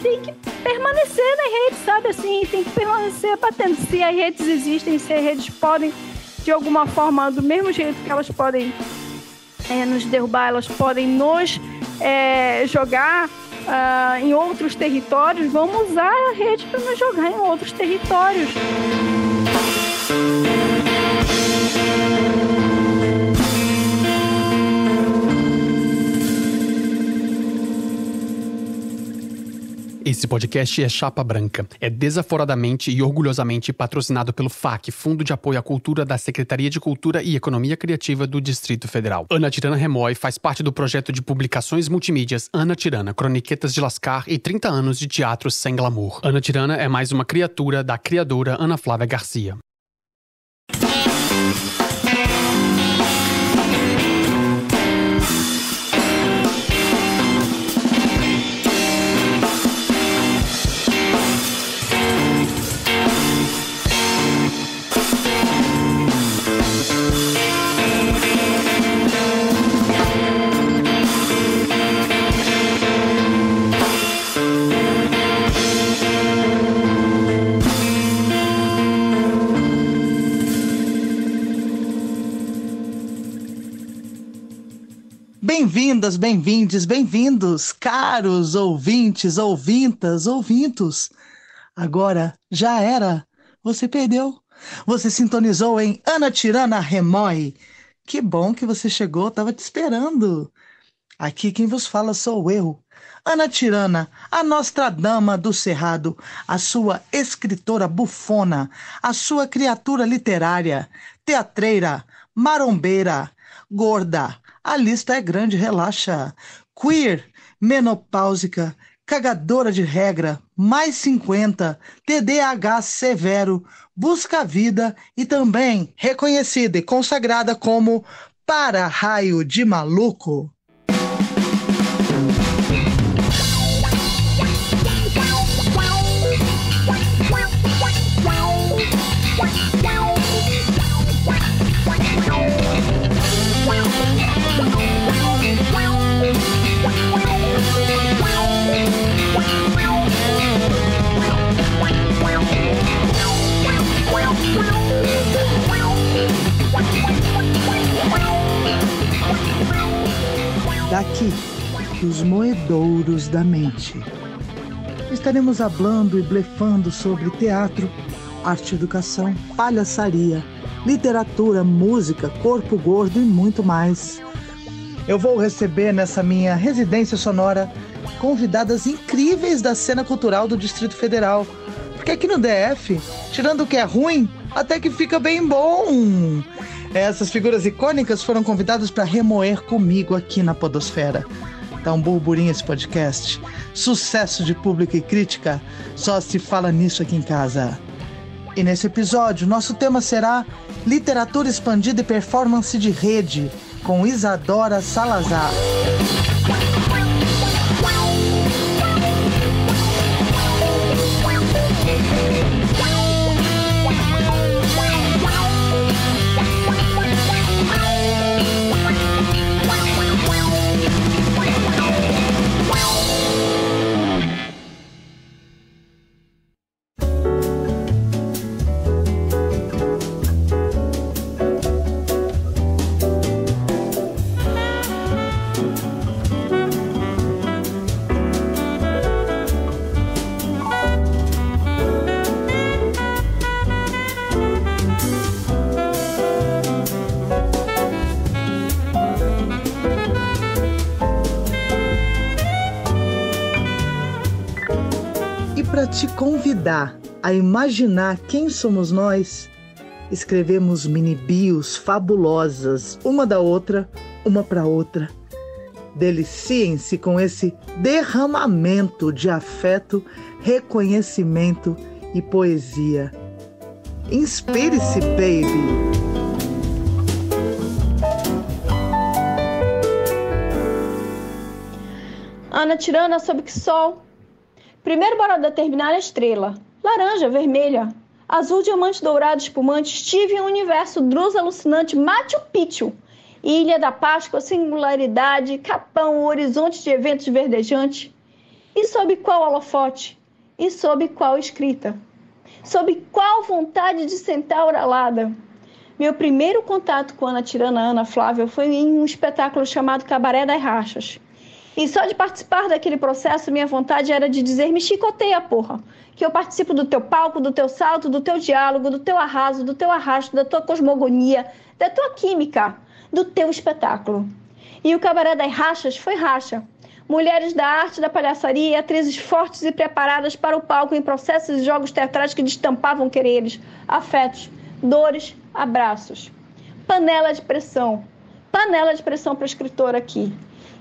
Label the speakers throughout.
Speaker 1: tem que permanecer nas redes, sabe? Assim, tem que permanecer batendo. Se as redes existem, se as redes podem, de alguma forma, do mesmo jeito que elas podem nos derrubar, elas podem nos jogar em outros territórios, vamos usar a rede para nos jogar em outros territórios.
Speaker 2: Esse podcast é Chapa Branca. É desaforadamente e orgulhosamente patrocinado pelo FAC, Fundo de Apoio à Cultura da Secretaria de Cultura e Economia Criativa do Distrito Federal. Ana Tirana Remoy faz parte do projeto de publicações multimídias Ana Tirana, Croniquetas de Lascar e 30 anos de teatro sem glamour. Ana Tirana é mais uma criatura da criadora Ana Flávia Garcia.
Speaker 3: Bem-vindas, bem-vindes, bem-vindos, caros ouvintes, ouvintas, ouvintos. Agora já era, você perdeu. Você sintonizou em Ana Tirana Remoy. Que bom que você chegou, estava te esperando. Aqui quem vos fala sou eu, Ana Tirana, a Nostradama do Cerrado, a sua escritora bufona, a sua criatura literária, teatreira, marombeira, gorda. A lista é grande, relaxa. Queer, menopáusica, cagadora de regra, mais 50, TDAH severo, busca a vida e também reconhecida e consagrada como para-raio de maluco. Daqui, dos moedouros da mente, estaremos hablando e blefando sobre teatro, arte-educação, palhaçaria, literatura, música, corpo gordo e muito mais. Eu vou receber nessa minha residência sonora convidadas incríveis da cena cultural do Distrito Federal, porque aqui no DF, tirando o que é ruim, até que fica bem bom. Essas figuras icônicas foram convidadas para remoer comigo aqui na podosfera. Tá um burburinho esse podcast. Sucesso de público e crítica, só se fala nisso aqui em casa. E nesse episódio, nosso tema será Literatura Expandida e Performance de Rede, com Isadora Salazar. Para te convidar a imaginar quem somos nós, escrevemos mini-bios fabulosas, uma da outra, uma para outra. Deliciem-se com esse derramamento de afeto, reconhecimento e poesia. Inspire-se, baby!
Speaker 1: Ana Tirana sob que sol? Primeiro bora determinar a estrela. Laranja, vermelha, azul, diamante, dourado, espumante, Steven, universo, Drusa, alucinante, Machu Picchu, Ilha da Páscoa, singularidade, Capão, horizonte de eventos verdejante. E sob qual holofote? E sob qual escrita? Sob qual vontade de sentar oralada? Meu primeiro contato com Ana Tirana, Ana Flávia, foi em um espetáculo chamado Cabaré das Rachas. E só de participar daquele processo, minha vontade era de dizer: me chicoteia, porra, que eu participo do teu palco, do teu salto, do teu diálogo, do teu arraso, do teu arrasto, da tua cosmogonia, da tua química, do teu espetáculo. E o Cabaré das Rachas foi racha. Mulheres da arte da palhaçaria e atrizes fortes e preparadas para o palco em processos e jogos teatrais que destampavam quereres, afetos, dores, abraços. Panela de pressão para a escritora aqui.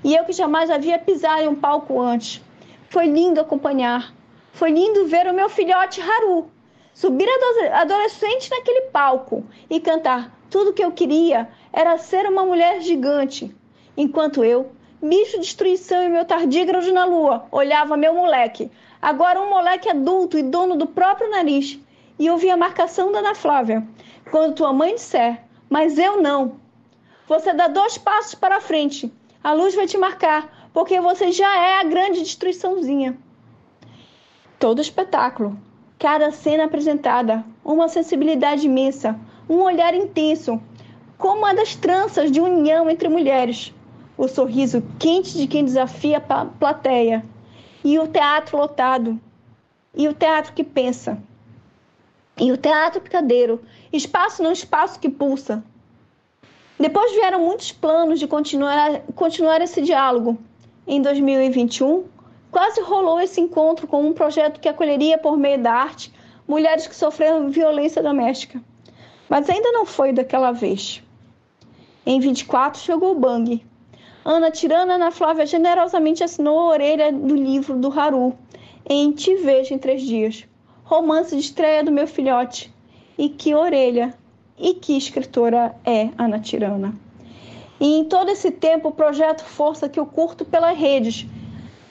Speaker 1: E eu que jamais havia pisado em um palco antes. Foi lindo acompanhar. Foi lindo ver o meu filhote Haru subir adolescente naquele palco e cantar. Tudo que eu queria era ser uma mulher gigante. Enquanto eu, bicho destruição e meu tardígrado na lua, olhava meu moleque. Agora um moleque adulto e dono do próprio nariz. E ouvia a marcação da Ana Flávia. Quando tua mãe disser, mas eu não. Você dá 2 passos para frente. A luz vai te marcar, porque você já é a grande destruiçãozinha. Todo espetáculo, cada cena apresentada, uma sensibilidade imensa, um olhar intenso, como a das tranças de união entre mulheres. O sorriso quente de quem desafia a plateia. E o teatro lotado. E o teatro que pensa. E o teatro picadeiro. Espaço não espaço que pulsa. Depois vieram muitos planos de continuar esse diálogo. Em 2021, quase rolou esse encontro com um projeto que acolheria por meio da arte mulheres que sofreram violência doméstica. Mas ainda não foi daquela vez. Em 24 chegou o bang. Ana Tirana, Ana Flávia generosamente assinou a orelha do livro do Haru em Te Vejo em 3 Dias. Romance de estreia do meu filhote. E que orelha! E que escritora é Ana Tirana. E em todo esse tempo, o projeto Força que eu curto pelas redes.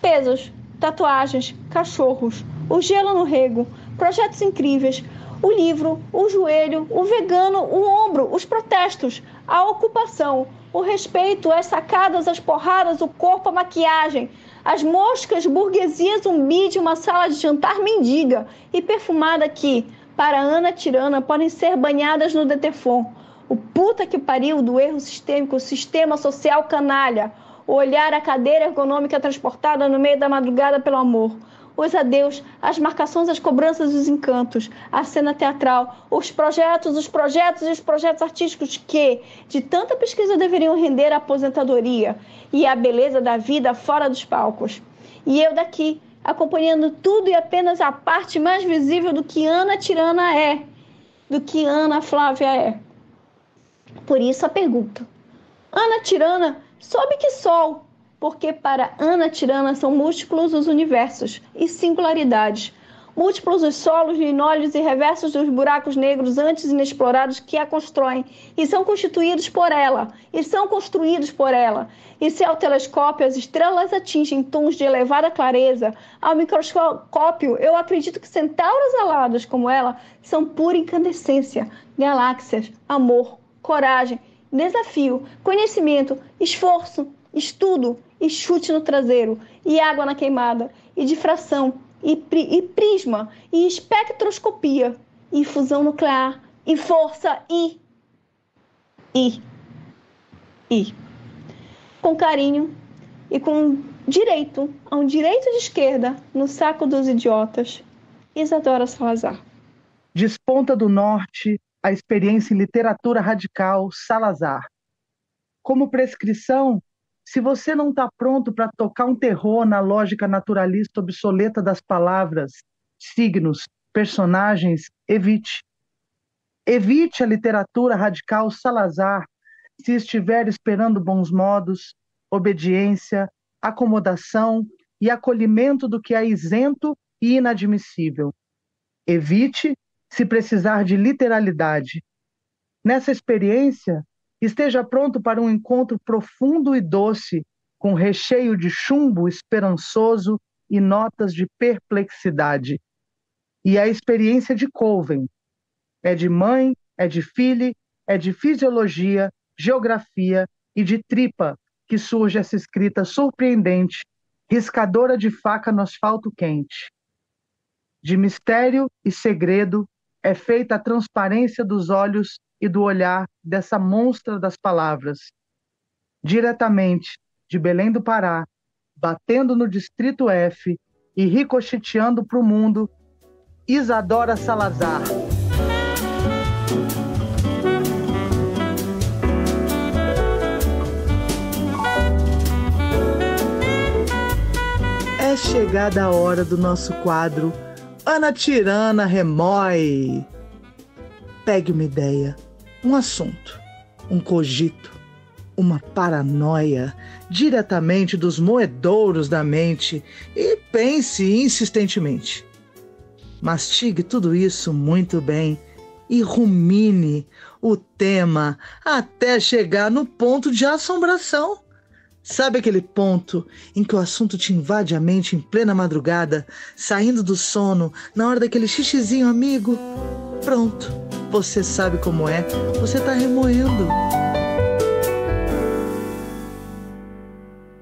Speaker 1: Pesos, tatuagens, cachorros, o gelo no rego, projetos incríveis, o livro, o joelho, o vegano, o ombro, os protestos, a ocupação, o respeito, as sacadas, as porradas, o corpo, a maquiagem, as moscas, burguesia zumbi de uma sala de jantar mendiga e perfumada que, para Ana Tirana, podem ser banhadas no Detefon. O puta que pariu do erro sistêmico, o sistema social canalha. O olhar, a cadeira ergonômica transportada no meio da madrugada pelo amor. Os adeus, as marcações, as cobranças e os encantos. A cena teatral, os projetos e os projetos artísticos que, de tanta pesquisa, deveriam render a aposentadoria. E a beleza da vida fora dos palcos. E eu daqui, acompanhando tudo e apenas a parte mais visível do que Ana Tirana é, do que Ana Flávia é. Por isso a pergunta. Ana Tirana sobe que sol, porque para Ana Tirana são múltiplos os universos e singularidades, múltiplos os solos, linóleos e reversos dos buracos negros antes inexplorados que a constroem e são constituídos por ela, e são construídos por ela. E se ao telescópio as estrelas atingem tons de elevada clareza, ao microscópio eu acredito que centauras aladas como ela são pura incandescência, galáxias, amor, coragem, desafio, conhecimento, esforço, estudo e chute no traseiro, e água na queimada, e difração, e prisma, e espectroscopia, e fusão nuclear, e força, e. Com carinho e com direito, a um direito de esquerda, no saco dos idiotas, Isadora Salazar.
Speaker 3: Desponta do Norte, a experiência em literatura radical, Salazar. Como prescrição, se você não está pronto para tocar um terror na lógica naturalista obsoleta das palavras, signos, personagens, evite. Evite a literatura radical Salazar se estiver esperando bons modos, obediência, acomodação e acolhimento do que é isento e inadmissível. Evite se precisar de literalidade. Nessa experiência, esteja pronto para um encontro profundo e doce, com recheio de chumbo esperançoso e notas de perplexidade. E a experiência de Colvin. É de mãe, é de filho, é de fisiologia, geografia e de tripa que surge essa escrita surpreendente riscadora de faca no asfalto quente. De mistério e segredo é feita a transparência dos olhos e do olhar dessa monstra das palavras. Diretamente de Belém do Pará, batendo no Distrito F e ricocheteando para o mundo, Isadora Salazar. É chegada a hora do nosso quadro Ana Tirana Remói. Pegue uma ideia, um assunto, um cogito, uma paranoia diretamente dos moedouros da mente e pense insistentemente. Mastigue tudo isso muito bem e rumine o tema até chegar no ponto de assombração. Sabe aquele ponto em que o assunto te invade a mente em plena madrugada, saindo do sono, na hora daquele xixizinho amigo? Pronto, você sabe como é, você tá remoendo.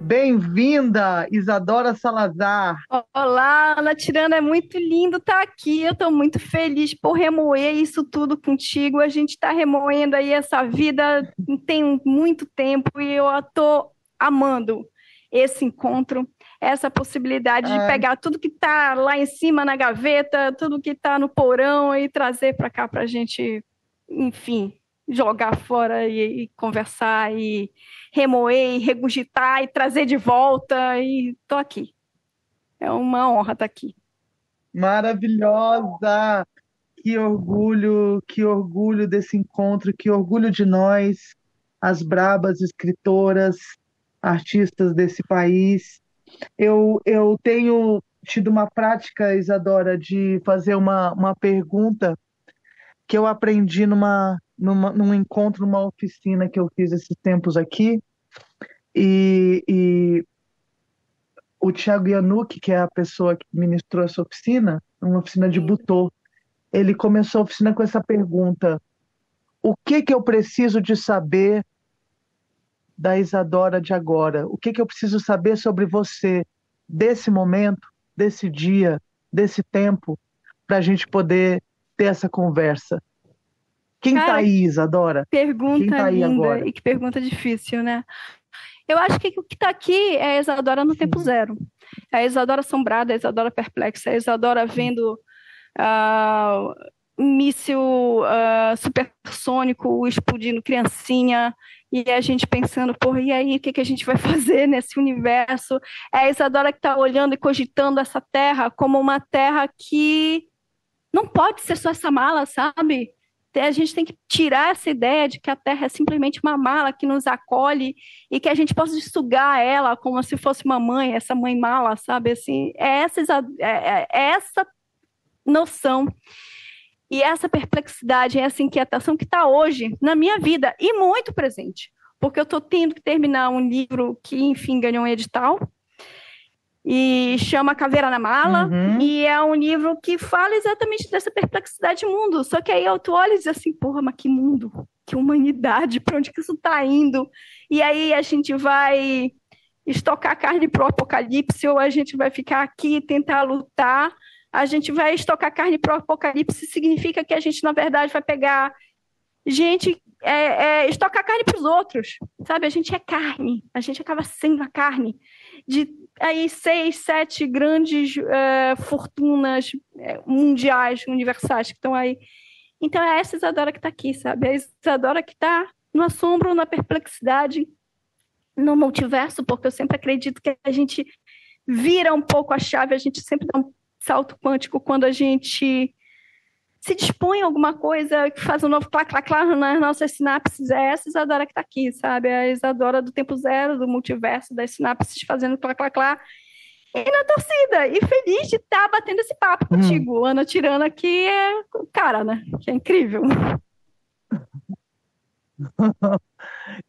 Speaker 3: Bem-vinda, Isadora Salazar.
Speaker 1: Olá, Ana Tirana, é muito lindo estar aqui. Eu estou muito feliz por remoer isso tudo contigo. A gente está remoendo aí essa vida tem muito tempo e eu estou amando esse encontro, essa possibilidade de pegar tudo que está lá em cima na gaveta, tudo que está no porão e trazer para cá para a gente, enfim, jogar fora e conversar e remoer e regurgitar e trazer de volta e tô aqui. É uma honra estar aqui.
Speaker 3: Maravilhosa! Que orgulho desse encontro, que orgulho de nós, as brabas escritoras, artistas desse país. Eu tenho tido uma prática, Isadora, de fazer uma pergunta que eu aprendi num encontro, numa oficina que eu fiz esses tempos aqui. E o Thiago Yanuck, que é a pessoa que ministrou essa oficina, uma oficina de Butô, ele começou a oficina com essa pergunta: o que eu preciso de saber da Isadora de agora? O que eu preciso saber sobre você, desse momento, desse dia, desse tempo, para a gente poder ter essa conversa? Quem tá aí, Isadora?
Speaker 1: Pergunta
Speaker 3: Quem tá aí
Speaker 1: linda
Speaker 3: agora?
Speaker 1: e que pergunta difícil, né? Eu acho que o que está aqui é a Isadora no tempo zero. É a Isadora assombrada, a Isadora perplexa, a Isadora vendo um míssil supersônico explodindo criancinha, e a gente pensando, porra, e aí, o que a gente vai fazer nesse universo? É a Isadora que está olhando e cogitando essa terra como uma terra que não pode ser só essa mala, sabe? A gente tem que tirar essa ideia de que a Terra é simplesmente uma mala que nos acolhe e que a gente possa sugar ela como se fosse uma mãe, essa mãe mala, sabe? Assim, essa noção e essa perplexidade, essa inquietação que está hoje na minha vida e muito presente, porque eu estou tendo que terminar um livro que, enfim, ganhou um edital, e chama Caveira na Mala, e é um livro que fala exatamente dessa perplexidade de mundo, só que aí tu olha e diz assim, porra, mas que mundo, que humanidade, para onde que isso está indo? E aí a gente vai estocar carne para o apocalipse, ou a gente vai ficar aqui e tentar lutar. A gente vai estocar carne para o apocalipse, significa que a gente, na verdade, vai pegar gente, estocar carne para os outros, sabe? A gente é carne, a gente acaba sendo a carne de aí 6, 7 grandes fortunas mundiais, universais que estão aí. Então é essa Isadora que está aqui, sabe? É a Isadora que está no assombro, na perplexidade, no multiverso, porque eu sempre acredito que a gente vira um pouco a chave, a gente sempre dá um salto quântico quando a gente se dispõe a alguma coisa que faz um novo clá-clá-clá nas nossas sinapses. É essa Isadora que está aqui, sabe? É a Isadora do tempo zero, do multiverso, das sinapses fazendo clá-clá-clá. E na torcida, e feliz de estar batendo esse papo contigo. Ana Tirana, que é o cara, né? Que é incrível.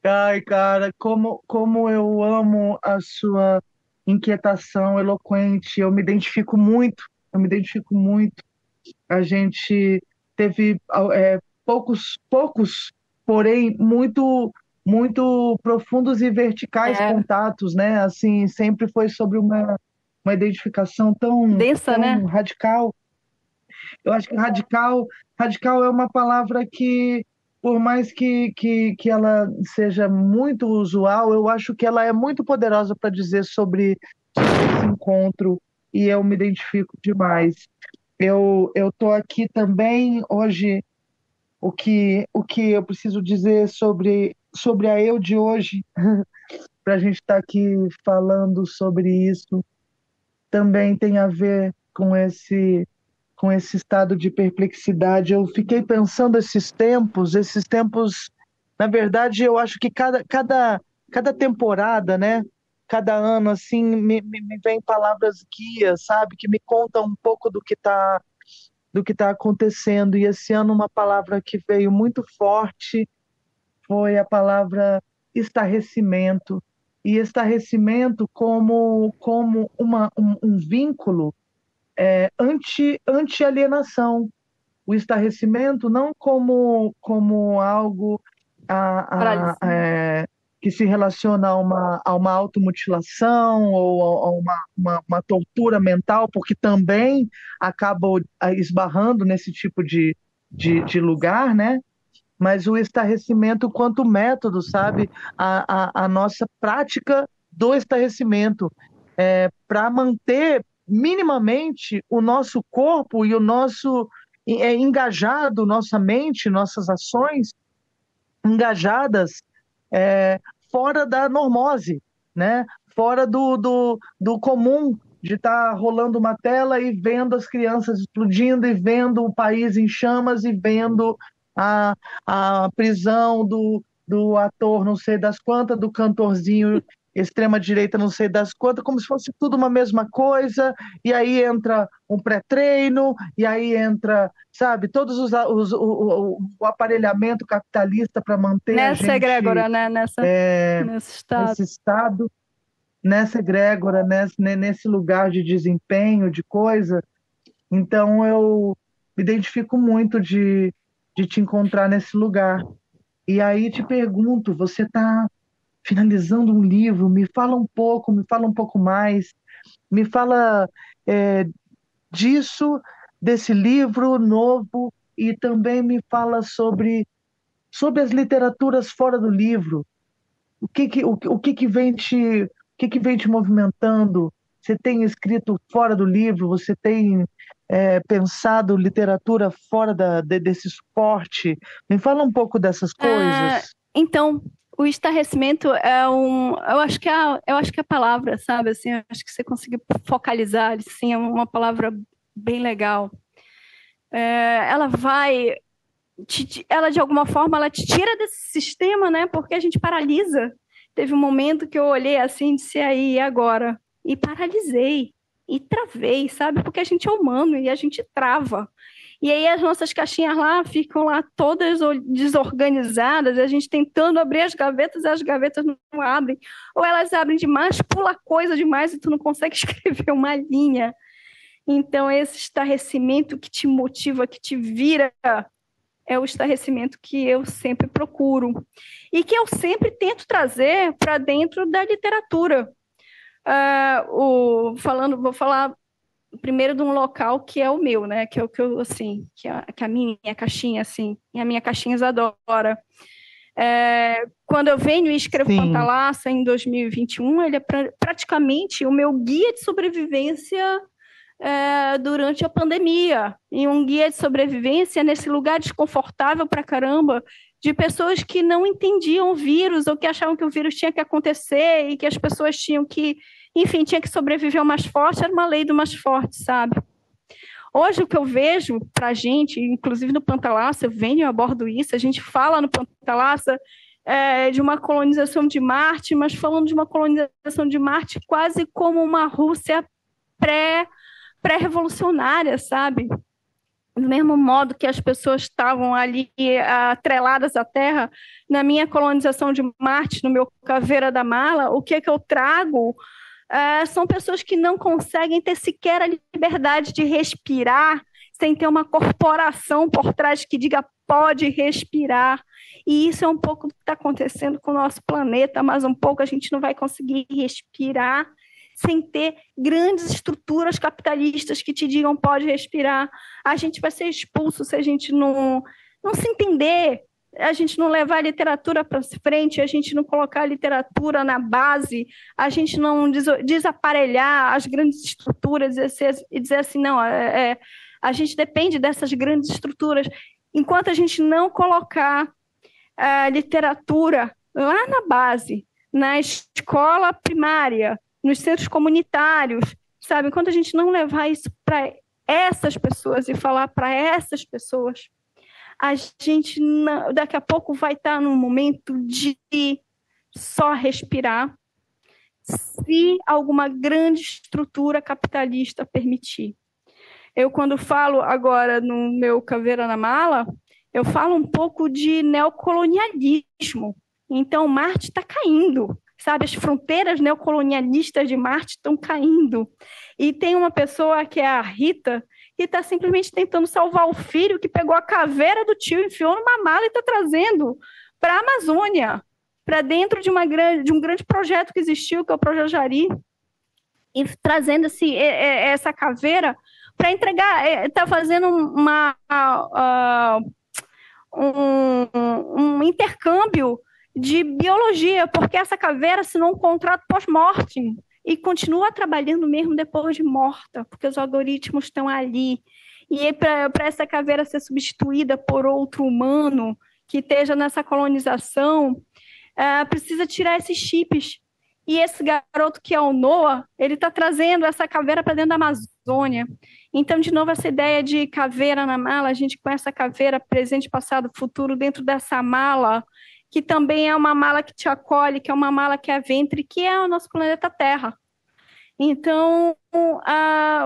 Speaker 3: Ai, cara, como eu amo a sua inquietação eloquente. Eu me identifico muito. A gente teve poucos, porém muito muito profundos e verticais
Speaker 1: É
Speaker 3: contatos, né? Assim, sempre foi sobre uma identificação
Speaker 1: densa, né?
Speaker 3: tão radical. Eu acho que radical é uma palavra que, por mais que ela seja muito usual, eu acho que ela é muito poderosa para dizer sobre esse encontro, e eu me identifico demais. Eu tô aqui também hoje. O que eu preciso dizer sobre a eu de hoje, para a gente estar aqui falando sobre isso, também tem a ver com esse estado de perplexidade. Eu fiquei pensando esses tempos, na verdade, eu acho que cada temporada, né? Cada ano, assim, me vem palavras guias, sabe? Que me contam um pouco do que tá acontecendo. E esse ano, uma palavra que veio muito forte foi a palavra estarrecimento. E estarrecimento como um vínculo anti-alienação. O estarrecimento não como algo
Speaker 1: Paralisia.
Speaker 3: que se relaciona a uma automutilação ou a uma tortura mental, porque também acaba esbarrando nesse tipo de lugar, né? Mas o estarrecimento quanto método, sabe? A nossa prática do estarrecimento para manter minimamente o nosso corpo e o nosso engajado, nossa mente, nossas ações engajadas é, fora da normose, né? Fora do comum de estar rolando uma tela e vendo as crianças explodindo e vendo o país em chamas e vendo a, a prisão do ator não sei das quantas, do cantorzinho extrema-direita não sei das quantas, como se fosse tudo uma mesma coisa, e aí entra um pré-treino, e aí entra, sabe, todos o aparelhamento capitalista para manter a
Speaker 1: Nessa
Speaker 3: gente
Speaker 1: egrégora, né? Nesse estado.
Speaker 3: nesse estado, nessa egrégora, nesse lugar de desempenho, de coisa. Então eu me identifico muito de te encontrar nesse lugar. E aí te pergunto, você está finalizando um livro, me fala um pouco mais, me fala é, disso, desse livro novo, e também me fala sobre as literaturas fora do livro. O que que vem te movimentando? Você tem escrito fora do livro? Você tem pensado literatura fora desse suporte? Me fala um pouco dessas
Speaker 1: Ah,
Speaker 3: coisas.
Speaker 1: então, o estarrecimento é eu acho que é a palavra, sabe? Assim, eu acho que você conseguiu focalizar, assim, é uma palavra bem legal. Ela vai, ela de alguma forma, ela te tira desse sistema, né? Porque a gente paralisa. Teve um momento que eu olhei assim e disse, aí, e agora? E paralisei, e travei, sabe? Porque a gente é humano e a gente trava. E aí as nossas caixinhas lá ficam lá todas desorganizadas, a gente tentando abrir as gavetas e as gavetas não abrem. Ou elas abrem demais, pula coisa demais e tu não consegue escrever uma linha. Então esse estarrecimento que te motiva, que te vira, é o estarrecimento que eu sempre procuro. E que eu sempre tento trazer para dentro da literatura. Vou falar primeiro de um local que é o meu, né? Que é o que eu, assim, que a minha caixinha, assim, e a minha caixinha adora. Quando eu venho e escrevo
Speaker 3: Sim,
Speaker 1: Pantalaça em 2021, ele é praticamente o meu guia de sobrevivência durante a pandemia. E um guia de sobrevivência nesse lugar desconfortável pra caramba, de pessoas que não entendiam o vírus ou que achavam que o vírus tinha que acontecer e que as pessoas tinham que, enfim, tinha que sobreviver ao mais forte, era uma lei do mais forte, sabe? Hoje o que eu vejo para a gente, inclusive no Pantalaça, eu venho e abordo isso, a gente fala no Pantalaça de uma colonização de Marte, mas falando de uma colonização de Marte quase como uma Rússia pré-revolucionária, sabe? Do mesmo modo que as pessoas estavam ali atreladas à Terra, na minha colonização de Marte, no meu Caveira da Mala, o que eu trago são pessoas que não conseguem ter sequer a liberdade de respirar sem ter uma corporação por trás que diga pode respirar. E isso é um pouco o que está acontecendo com o nosso planeta, mas um pouco a gente não vai conseguir respirar sem ter grandes estruturas capitalistas que te digam pode respirar. A gente vai ser expulso se a gente não se entender, a gente não levar a literatura para frente, a gente não colocar a literatura na base, a gente não desaparelhar as grandes estruturas e dizer assim, não, a gente depende dessas grandes estruturas. Enquanto a gente não colocar a literatura lá na base, na escola primária, nos centros comunitários, sabe? Enquanto a gente não levar isso para essas pessoas e falar para essas pessoas, a gente daqui a pouco vai estar num momento de só respirar, se alguma grande estrutura capitalista permitir. Eu, quando falo agora no meu Caveira na Mala, eu falo um pouco de neocolonialismo. Então, Marte está caindo, sabe? As fronteiras neocolonialistas de Marte estão caindo. E tem uma pessoa que é a Rita, que está simplesmente tentando salvar o filho, que pegou a caveira do tio, enfiou numa mala e está trazendo para a Amazônia, para dentro de um grande projeto que existiu, que é o Projeto Jari, e trazendo essa caveira para entregar, está fazendo um intercâmbio de biologia, porque essa caveira assinou um contrato pós-mortem e continua trabalhando mesmo depois de morta, porque os algoritmos estão ali. E para essa caveira ser substituída por outro humano que esteja nessa colonização, precisa tirar esses chips. E esse garoto que é o Noah, ele está trazendo essa caveira para dentro da Amazônia. Então, de novo, essa ideia de caveira na mala, a gente conhece a caveira presente, passado, futuro dentro dessa mala, que também é uma mala que te acolhe, que é uma mala que é ventre, que é o nosso planeta Terra. Então,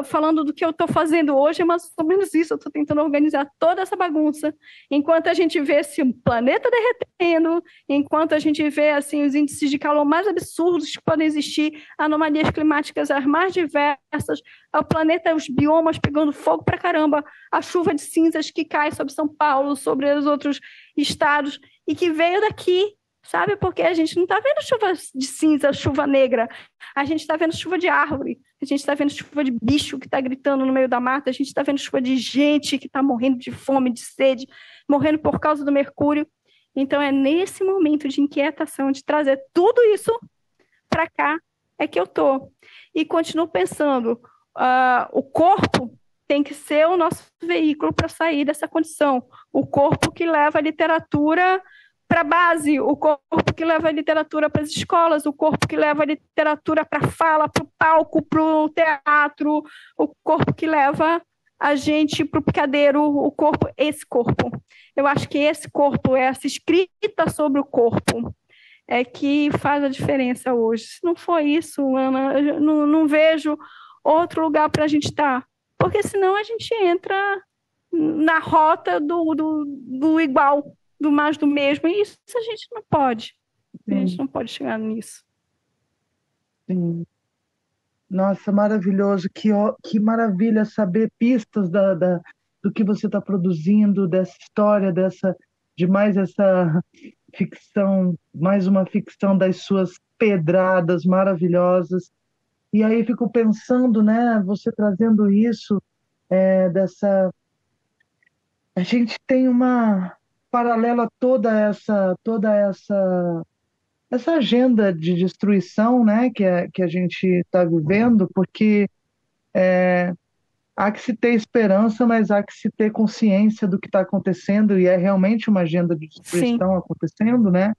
Speaker 1: falando do que eu estou fazendo hoje, é mais ou menos isso. Eu estou tentando organizar toda essa bagunça. Enquanto a gente vê esse planeta derretendo, enquanto a gente vê assim, os índices de calor mais absurdos que podem existir, anomalias climáticas as mais diversas, o planeta, os biomas pegando fogo pra caramba, a chuva de cinzas que cai sobre São Paulo, sobre os outros estados, e que veio daqui, sabe? Porque a gente não está vendo chuva de cinza, chuva negra. A gente está vendo chuva de árvore. A gente está vendo chuva de bicho que está gritando no meio da mata. A gente está vendo chuva de gente que está morrendo de fome, de sede, morrendo por causa do mercúrio. Então, é nesse momento de inquietação, de trazer tudo isso para cá, é que eu estou. E continuo pensando, o corpo tem que ser o nosso veículo para sair dessa condição. O corpo que leva a literatura para a base, o corpo que leva a literatura para as escolas, o corpo que leva a literatura para a fala, para o palco, para o teatro, o corpo que leva a gente para o picadeiro, esse corpo. Eu acho que esse corpo, essa escrita sobre o corpo, é que faz a diferença hoje. Se não for isso, Ana, eu não vejo outro lugar para a gente estar, porque senão a gente entra na rota do igual, do mais do mesmo, e isso a gente não pode. Sim. A gente não pode chegar nisso.
Speaker 3: Sim. Nossa, maravilhoso. Que maravilha saber pistas do que você está produzindo, dessa história, de mais essa ficção, mais uma ficção das suas pedradas maravilhosas. E aí fico pensando, né, você trazendo isso, a gente tem uma paralela a toda essa agenda de destruição, né, que a gente está vivendo, porque há que se ter esperança, mas há que se ter consciência do que está acontecendo, e é realmente uma agenda de destruição. Sim. Acontecendo, né?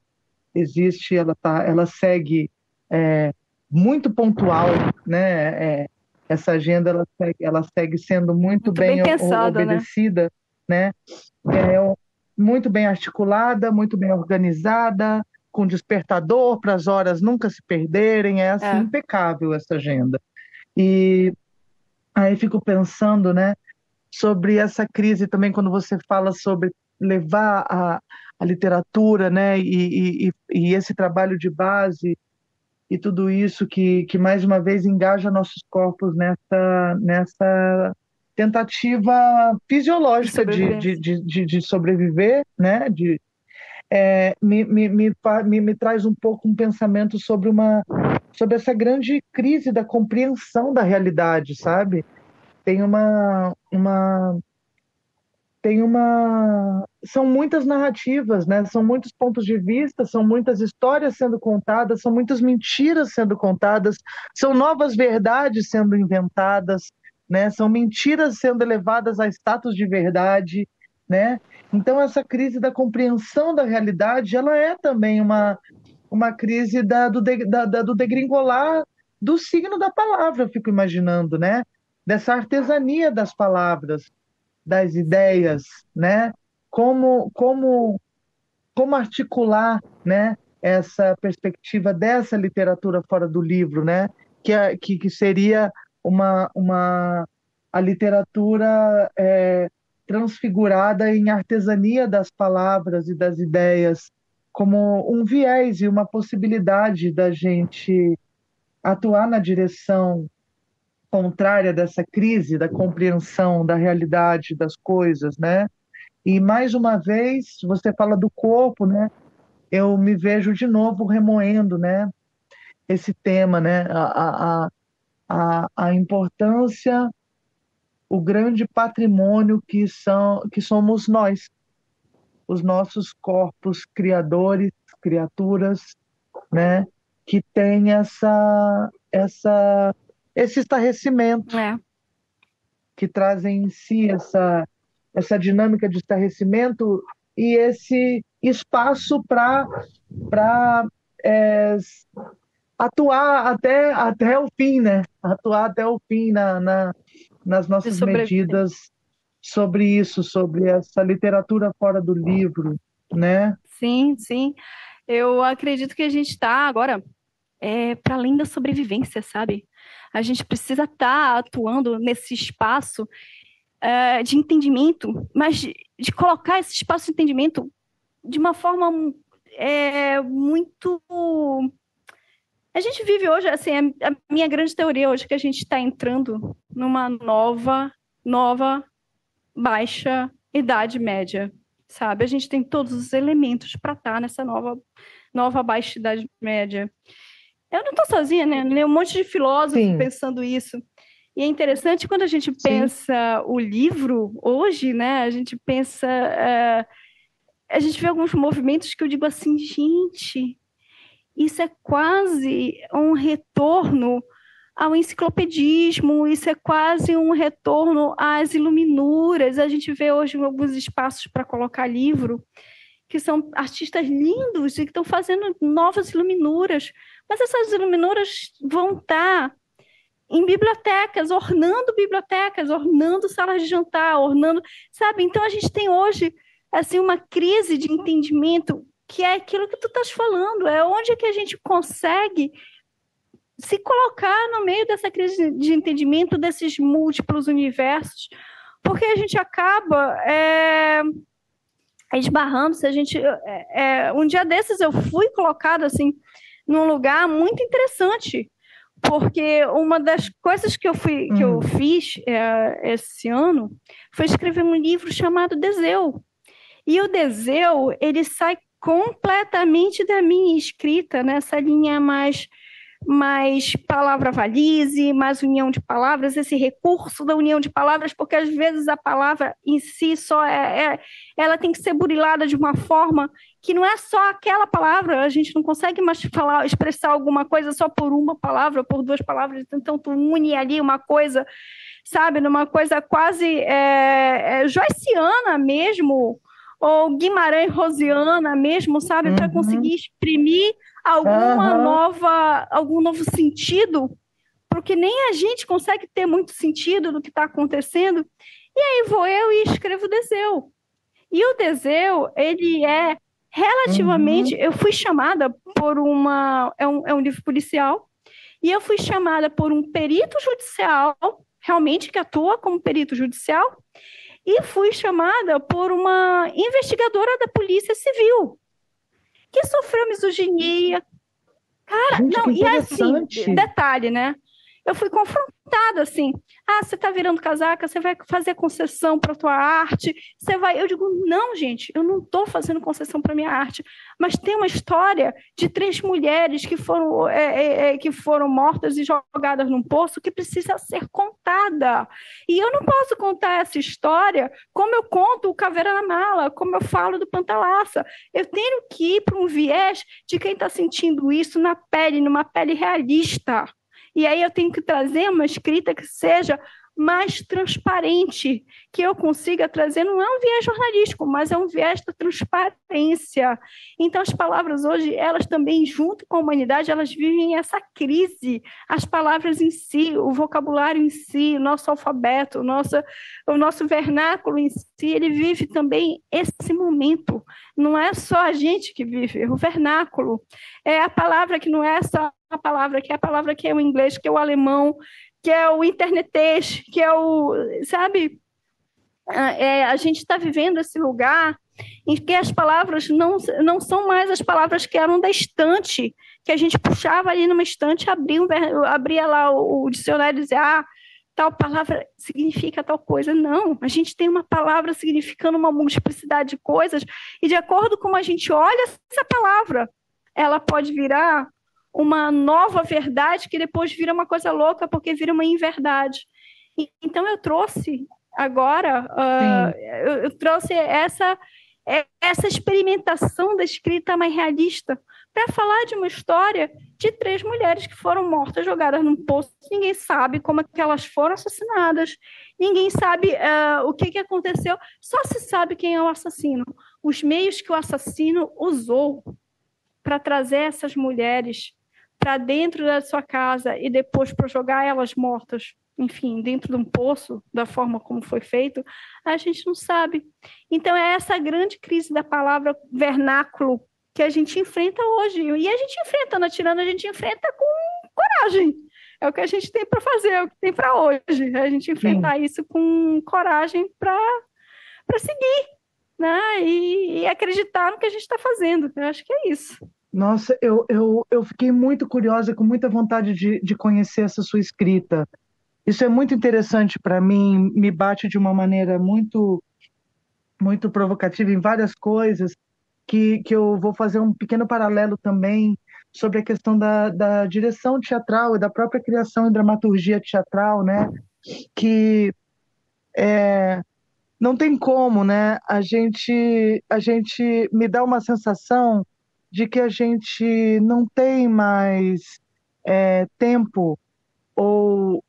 Speaker 3: Existe, ela segue muito pontual, né? Essa agenda ela segue sendo muito bem pensada, obedecida, né? Muito bem articulada, muito bem organizada, com despertador para as horas nunca se perderem. É assim, impecável essa agenda. E aí fico pensando, né, sobre essa crise também, quando você fala sobre levar a literatura, né, e esse trabalho de base e tudo isso que mais uma vez engaja nossos corpos nessa tentativa fisiológica de sobreviver, né, me traz um pouco um pensamento sobre essa grande crise da compreensão da realidade, sabe? Tem são muitas narrativas, né? São muitos pontos de vista, são muitas histórias sendo contadas, são muitas mentiras sendo contadas, são novas verdades sendo inventadas, né? São mentiras sendo elevadas a status de verdade, né? Então essa crise da compreensão da realidade, ela é também uma crise do degringolar do signo da palavra, eu fico imaginando, né? Dessa artesania das palavras, das ideias, né? Como articular, né? Essa perspectiva dessa literatura fora do livro, né? Que seria a literatura transfigurada em artesania das palavras e das ideias, como um viés e uma possibilidade da gente atuar na direção contrária dessa crise da compreensão da realidade das coisas, né? E mais uma vez, você fala do corpo, né? Eu me vejo de novo remoendo, né? Esse tema, né? A importância, o grande patrimônio que somos nós, os nossos corpos criadores, criaturas, né? Que tem esse estarrecimento, que trazem em si essa dinâmica de estarrecimento e esse espaço para atuar até o fim, né? Atuar até o fim nas nossas medidas sobre isso, sobre essa literatura fora do livro, né?
Speaker 1: Sim, sim. Eu acredito que a gente está agora para além da sobrevivência, sabe? A gente precisa estar atuando nesse espaço de entendimento, mas de colocar esse espaço de entendimento de uma forma muito... A gente vive hoje, assim, a minha grande teoria hoje é que a gente está entrando numa nova baixa idade média, sabe? A gente tem todos os elementos para estar nessa nova baixa idade média. Eu não estou sozinha, né? Tem um monte de filósofos pensando isso. E é interessante quando a gente pensa o livro hoje, né? A gente pensa... a gente vê alguns movimentos que eu digo assim, gente, isso é quase um retorno ao enciclopedismo, isso é quase um retorno às iluminuras. A gente vê hoje alguns espaços para colocar livro, que são artistas lindos e que estão fazendo novas iluminuras, mas essas iluminuras vão estar em bibliotecas, ornando salas de jantar, sabe? Então a gente tem hoje assim uma crise de entendimento, que é aquilo que tu estás falando, é onde que a gente consegue se colocar no meio dessa crise de entendimento desses múltiplos universos, porque a gente acaba esbarrando. Se a gente um dia desses eu fui colocada assim num lugar muito interessante, porque uma das coisas que eu fiz esse ano foi escrever um livro chamado Deseu. E o Deseu, ele sai completamente da minha escrita, nessa linha mais palavra-valise, mais união de palavras, esse recurso da união de palavras, porque às vezes a palavra em si só ela tem que ser burilada de uma forma que não é só aquela palavra, a gente não consegue mais expressar alguma coisa só por uma palavra, por duas palavras, então tu une ali uma coisa, sabe, numa coisa quase joyciana mesmo, ou Guimarães Rosiana mesmo, sabe, para conseguir exprimir algum novo sentido, porque nem a gente consegue ter muito sentido do que está acontecendo. E aí vou eu e escrevo Deseu. E o Deseu, ele é relativamente... Eu fui chamada por é um livro policial, e eu fui chamada por um perito judicial, realmente que atua como perito judicial, e fui chamada por uma investigadora da Polícia Civil, que sofreu misoginia. Cara,
Speaker 3: gente,
Speaker 1: não, e assim, detalhe, né? eu fui confrontada assim. Ah, você está virando casaca, você vai fazer concessão para a tua arte, você vai. Eu digo, não, gente, eu não estou fazendo concessão para a minha arte, mas tem uma história de 3 mulheres que foram mortas e jogadas num poço que precisa ser contada. E eu não posso contar essa história como eu conto o Caveira na Mala, como eu falo do Pantalaça. Eu tenho que ir para um viés de quem está sentindo isso na pele, numa pele realista. E aí eu tenho que trazer uma escrita que seja mais transparente, que eu consiga trazer, não é um viés jornalístico, mas é um viés da transparência. Então, as palavras hoje, elas também, junto com a humanidade, elas vivem essa crise. As palavras em si, o vocabulário em si, o nosso alfabeto, o nosso vernáculo em si, ele vive também esse momento. Não é só a gente que vive, o vernáculo. É a palavra que não é só a palavra, que é a palavra que é o inglês, que é o alemão, que é o internetês, que é o, sabe? A gente está vivendo esse lugar em que as palavras não são mais as palavras que eram da estante, que a gente puxava ali numa estante, abria lá o dicionário e dizia, tal palavra significa tal coisa. Não, a gente tem uma palavra significando uma multiplicidade de coisas, e de acordo com como a gente olha essa palavra, ela pode virar uma nova verdade que depois vira uma coisa louca porque vira uma inverdade. Então eu trouxe agora, eu trouxe essa experimentação da escrita mais realista para falar de uma história de 3 mulheres que foram mortas, jogadas num poço. Ninguém sabe como é que elas foram assassinadas, ninguém sabe o que aconteceu, só se sabe quem é o assassino. Os meios que o assassino usou para trazer essas mulheres para dentro da sua casa e depois para jogar elas mortas, enfim, dentro de um poço, da forma como foi feito, a gente não sabe. Então, é essa grande crise da palavra vernáculo que a gente enfrenta hoje. E a gente enfrenta na Tirana, a gente enfrenta com coragem. É o que a gente tem para fazer, é o que tem para hoje. A gente enfrentar isso com coragem para seguir, né? E acreditar no que a gente está fazendo. Eu acho que é isso.
Speaker 3: Nossa, eu fiquei muito curiosa, com muita vontade de conhecer essa sua escrita. Isso é muito interessante para mim, me bate de uma maneira muito, muito provocativa em várias coisas, que eu vou fazer um pequeno paralelo também sobre a questão da direção teatral e da própria criação e dramaturgia teatral, né? Que não tem como, né? A gente me dá uma sensação de que a gente não tem mais tempo ou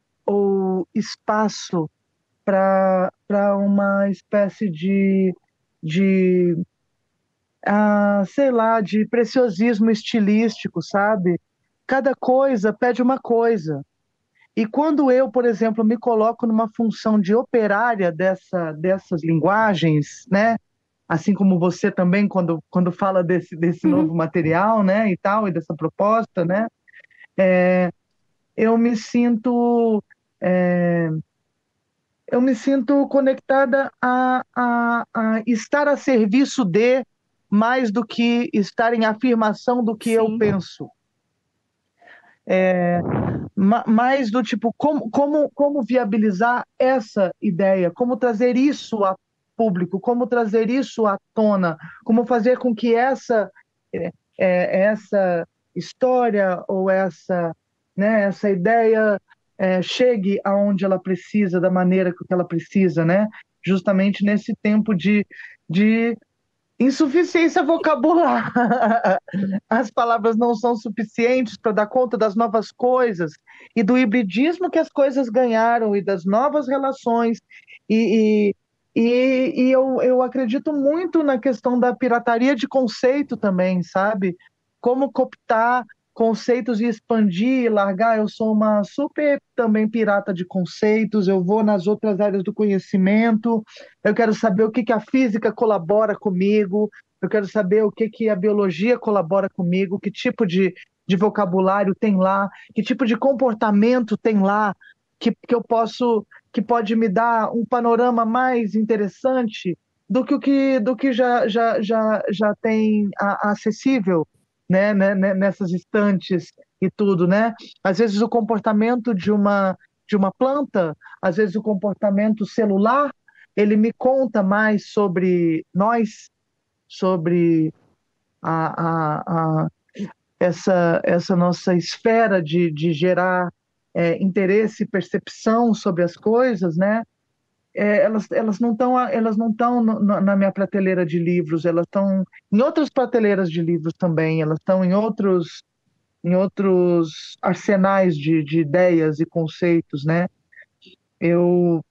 Speaker 3: espaço para uma espécie sei lá, de preciosismo estilístico, sabe? Cada coisa pede uma coisa. E quando eu, por exemplo, me coloco numa função de operária dessas linguagens, né? Assim como você também, quando fala desse novo material, né, e tal, e dessa proposta, né, eu me sinto conectada a estar a serviço de, mais do que estar em afirmação do que eu penso. Mais do tipo, como viabilizar essa ideia, como trazer isso a público, como trazer isso à tona, como fazer com que essa história ou essa ideia chegue aonde ela precisa, da maneira que ela precisa, né? Justamente nesse tempo de insuficiência vocabular. As palavras não são suficientes para dar conta das novas coisas e do hibridismo que as coisas ganharam e das novas relações. E eu acredito muito na questão da pirataria de conceito também, sabe? Como cooptar conceitos e expandir e largar. Eu sou uma super também pirata de conceitos, eu vou nas outras áreas do conhecimento, eu quero saber o que a física colabora comigo, eu quero saber o que a biologia colabora comigo, que tipo de vocabulário tem lá, que tipo de comportamento tem lá, que pode me dar um panorama mais interessante do que já tem acessível, né, nessas estantes e tudo, né? Às vezes o comportamento de uma planta, às vezes o comportamento celular, ele me conta mais sobre nós, sobre a, essa nossa esfera de gerar interesse e percepção sobre as coisas, né? Elas não estão na minha prateleira de livros, elas estão em outras prateleiras de livros também, elas estão em outros arsenais de ideias e conceitos, né? Eu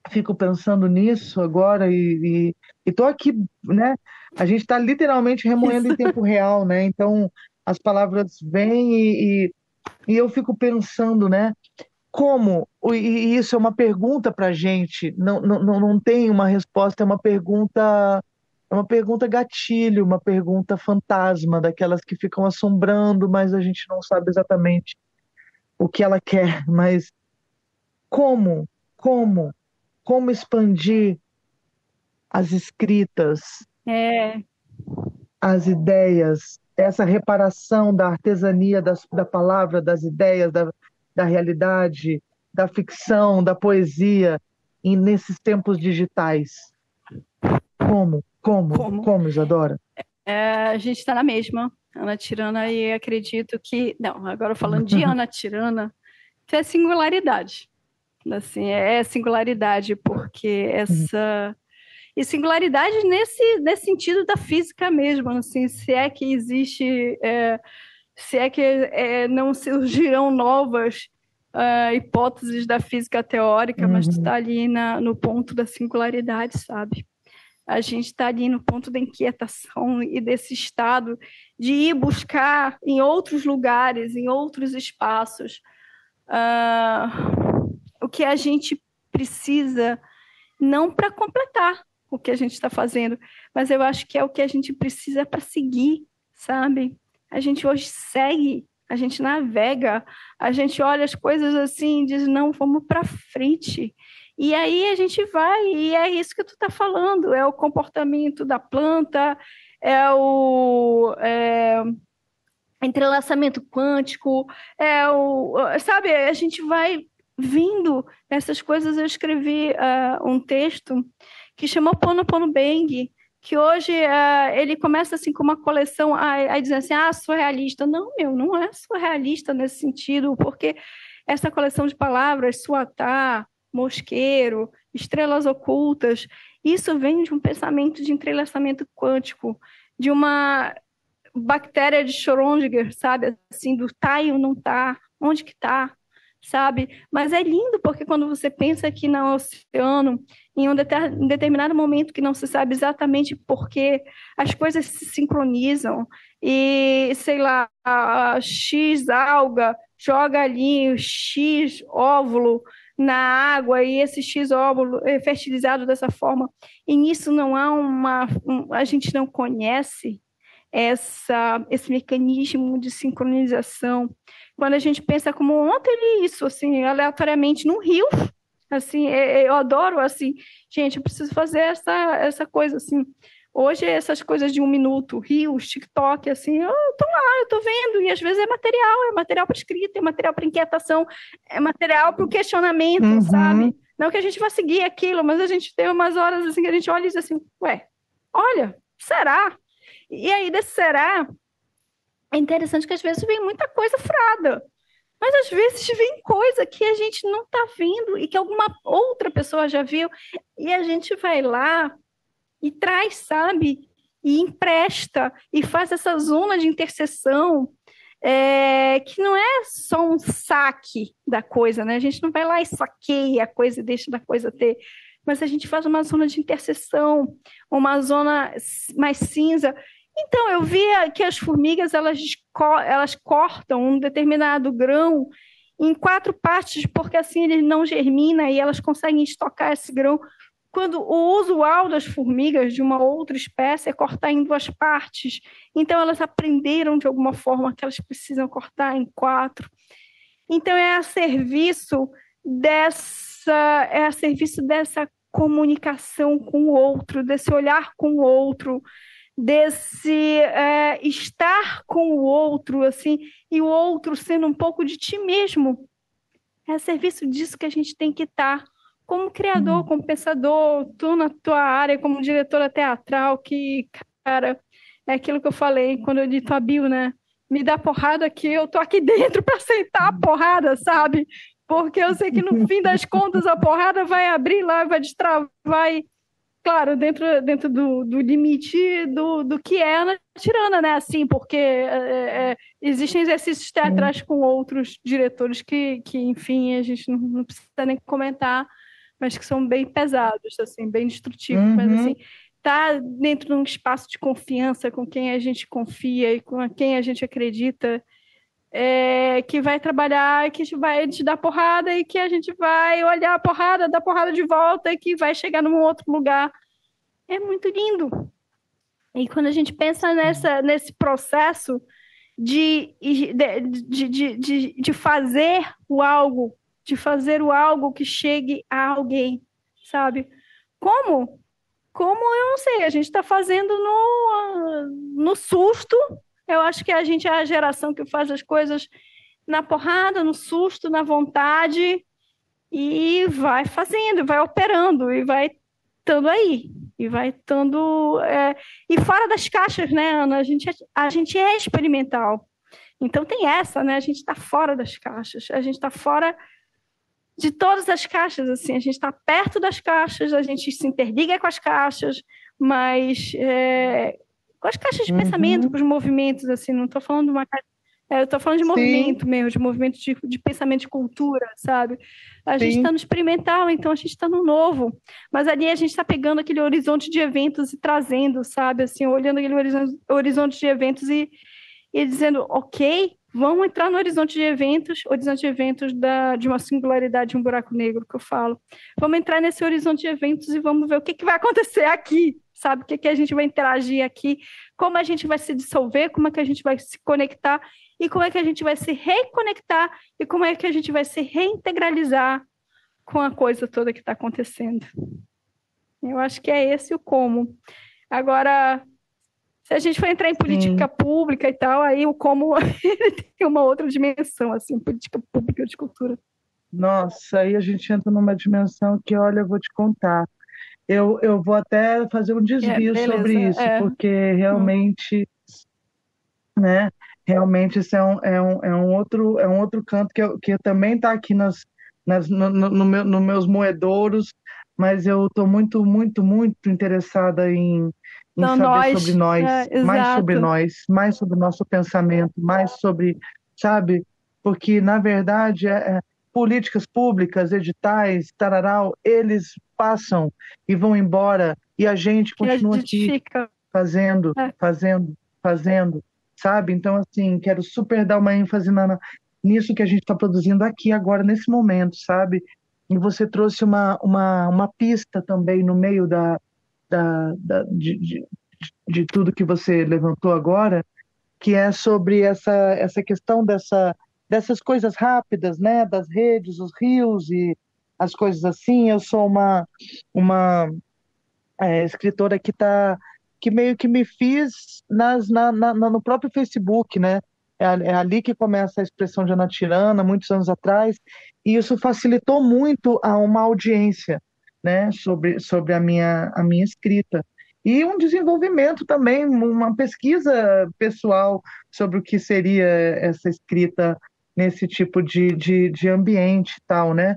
Speaker 3: fico pensando nisso agora e estou aqui, né? A gente está literalmente remoendo
Speaker 1: Isso.
Speaker 3: em tempo real, né? Então as palavras vêm e eu fico pensando, né? Como? E isso é uma pergunta para a gente, não tem uma resposta, é uma pergunta gatilho, uma pergunta fantasma, daquelas que ficam assombrando, mas a gente não sabe exatamente o que ela quer. Mas como? Como? Como expandir as escritas,
Speaker 1: É,
Speaker 3: as ideias, essa reparação da artesania da palavra, das ideias, da realidade, da ficção, da poesia, nesses tempos digitais? Como? Como?
Speaker 1: como?
Speaker 3: Como, Isadora?
Speaker 1: A gente está na mesma, Ana Tirana, e acredito que. Não, agora falando de Ana Tirana, é singularidade. Assim, é singularidade, porque essa. E singularidade nesse sentido da física mesmo, assim, se é que existe, se é que não surgirão novas hipóteses da física teórica, mas tu está ali no ponto da singularidade, sabe? A gente está ali no ponto da inquietação e desse estado de ir buscar em outros lugares, em outros espaços, o que a gente precisa, não para completar o que a gente está fazendo, mas eu acho que é o que a gente precisa para seguir, sabe? A gente hoje segue, a gente navega, a gente olha as coisas assim e diz, não, vamos para frente. E aí a gente vai, e é isso que tu está falando, é o comportamento da planta, é o entrelaçamento quântico, sabe, a gente vai vindo essas coisas. Eu escrevi um texto que chama Pono Pono Bang, que hoje ele começa assim com uma coleção, aí dizendo assim, surrealista. Não, não é surrealista nesse sentido, porque essa coleção de palavras, suatá, mosqueiro, estrelas ocultas, isso vem de um pensamento de entrelaçamento quântico, de uma bactéria de Schrödinger, sabe? Assim, do tá e não tá, onde que tá, sabe? Mas é lindo porque quando você pensa que no oceano, em um determinado momento que não se sabe exatamente por que, as coisas se sincronizam e, sei lá, a X alga joga ali o X óvulo na água e esse X óvulo é fertilizado dessa forma, e nisso não há a gente não conhece esse mecanismo de sincronização. Quando a gente pensa como ontem li isso, assim, aleatoriamente, num rio, assim, eu adoro, assim, gente, eu preciso fazer essa coisa, assim, hoje essas coisas de 1 minuto, rios, TikTok, assim, eu tô lá, eu tô vendo, e às vezes é material para escrita, é material para inquietação, é material para o questionamento, sabe? Não que a gente vá seguir aquilo, mas a gente tem umas horas, assim, que a gente olha e diz assim, ué, olha, será? E aí, desse será, é interessante que às vezes vem muita coisa furada, mas às vezes vem coisa que a gente não está vendo e que alguma outra pessoa já viu, e a gente vai lá e traz, sabe? E empresta, e faz essa zona de interseção, que não é só um saque da coisa, né? A gente não vai lá e saqueia a coisa e deixa da coisa ter, mas a gente faz uma zona de interseção, uma zona mais cinza. Então, eu via que as formigas, elas cortam um determinado grão em 4 partes, porque assim ele não germina e elas conseguem estocar esse grão. Quando o usual das formigas de uma outra espécie é cortar em 2 partes. Então, elas aprenderam de alguma forma que elas precisam cortar em 4. Então, é a serviço dessa comunicação com o outro, desse olhar com o outro, desse estar com o outro, assim, e o outro sendo um pouco de ti mesmo. É a serviço disso que a gente tem que estar, como criador, como pensador, tu na tua área, como diretora teatral, que, cara, é aquilo que eu falei quando eu disse a Bill, né? Me dá porrada aqui, eu tô aqui dentro para aceitar a porrada, sabe? Porque eu sei que no fim das contas a porrada vai abrir lá, vai destravar, vai, claro, dentro do limite do que é a tirana, né? Assim, porque existem exercícios teatrais com outros diretores que, enfim, a gente não precisa nem comentar, mas que são bem pesados, assim, bem destrutivos, mas assim, tá dentro de um espaço de confiança com quem a gente confia e com quem a gente acredita, que vai trabalhar, que vai te dar porrada e que a gente vai olhar a porrada, dar porrada de volta e que vai chegar num outro lugar. É muito lindo. E quando a gente pensa nesse processo de fazer o algo, de fazer o algo que chegue a alguém, sabe? Como? Como eu não sei, a gente está fazendo no susto. Eu acho que a gente é a geração que faz as coisas na porrada, no susto, na vontade, e vai fazendo, vai operando, e vai estando aí, e vai estando. E fora das caixas, né, Ana? A gente é experimental. Então tem essa, né? A gente está fora das caixas, a gente está fora de todas as caixas, assim, a gente está perto das caixas, a gente se interliga com as caixas, mas com as caixas de pensamento, com os movimentos, assim, não estou falando de uma caixa, eu estou falando de movimento mesmo, de movimento de pensamento de cultura, sabe? A gente está no experimental, então a gente está no novo, mas ali a gente está pegando aquele horizonte de eventos e trazendo, sabe, assim, olhando aquele horizonte de eventos e dizendo, ok, vamos entrar no horizonte de eventos de uma singularidade, de um buraco negro que eu falo. Vamos entrar nesse horizonte de eventos e vamos ver o que vai acontecer aqui, sabe? O que a gente vai interagir aqui, como a gente vai se dissolver, como é que a gente vai se conectar e como é que a gente vai se reconectar e como é que a gente vai se reintegralizar com a coisa toda que está acontecendo. Eu acho que é esse o como. Agora, se a gente for entrar em política pública e tal, aí o como ele tem uma outra dimensão, assim, política pública de cultura.
Speaker 3: Nossa, aí a gente entra numa dimensão que, olha, eu vou te contar. Eu vou até fazer um desvio sobre isso, porque realmente, né? Realmente isso é um outro canto que também está aqui nos meus moedouros, mas eu estou muito, muito, muito interessada em saber sobre nós, mais sobre nós, mais sobre o nosso pensamento, mais sobre, sabe? Porque, na verdade, políticas públicas, editais, tararau, eles passam e vão embora, e a gente continua aqui fazendo, sabe? Então, assim, quero super dar uma ênfase nisso que a gente está produzindo aqui agora, nesse momento, sabe? E você trouxe uma pista também no meio de tudo que você levantou agora, que é sobre essa questão dessas coisas rápidas, né? Das redes, os rios e as coisas assim. Eu sou uma escritora que meio que me fiz no próprio Facebook, né? É ali que começa a expressão de Ana Tirana, muitos anos atrás, e isso facilitou muito a uma audiência, né? Sobre a minha escrita. E um desenvolvimento também, uma pesquisa pessoal sobre o que seria essa escrita nesse tipo de ambiente e tal, né?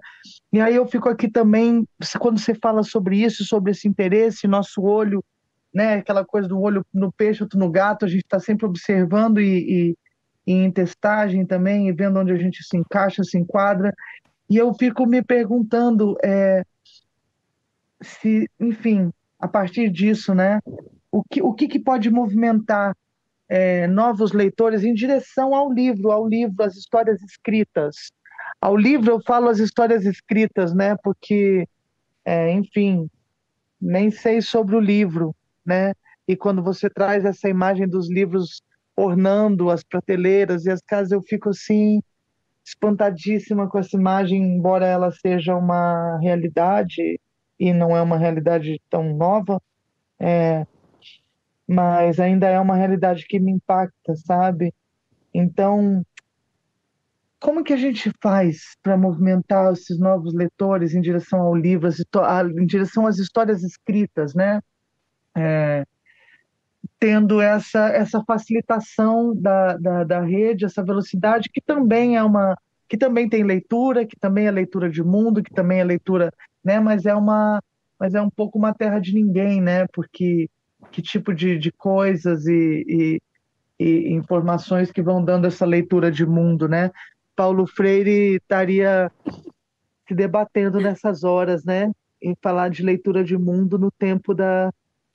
Speaker 3: E aí eu fico aqui também, quando você fala sobre isso, sobre esse interesse, nosso olho, né? Aquela coisa do olho no peixe, outro no gato, a gente está sempre observando e em testagem também, e vendo onde a gente se encaixa, se enquadra. E eu fico me perguntando se, enfim, a partir disso, né? O que pode movimentar novos leitores em direção ao livro, às histórias escritas. Ao livro eu falo as histórias escritas, né? Porque, enfim, nem sei sobre o livro, né? E quando você traz essa imagem dos livros ornando as prateleiras e as casas, eu fico assim espantadíssima com essa imagem, embora ela seja uma realidade e não é uma realidade tão nova. mas ainda é uma realidade que me impacta, sabe? Então, como que a gente faz para movimentar esses novos leitores em direção ao livro, em direção às histórias escritas, né? Tendo essa facilitação da rede, essa velocidade, que também tem leitura, que também é leitura de mundo, que também é leitura, né? Mas é um pouco uma terra de ninguém, né? Porque que tipo de coisas e informações que vão dando essa leitura de mundo, né? Paulo Freire estaria se debatendo nessas horas, né? Em falar de leitura de mundo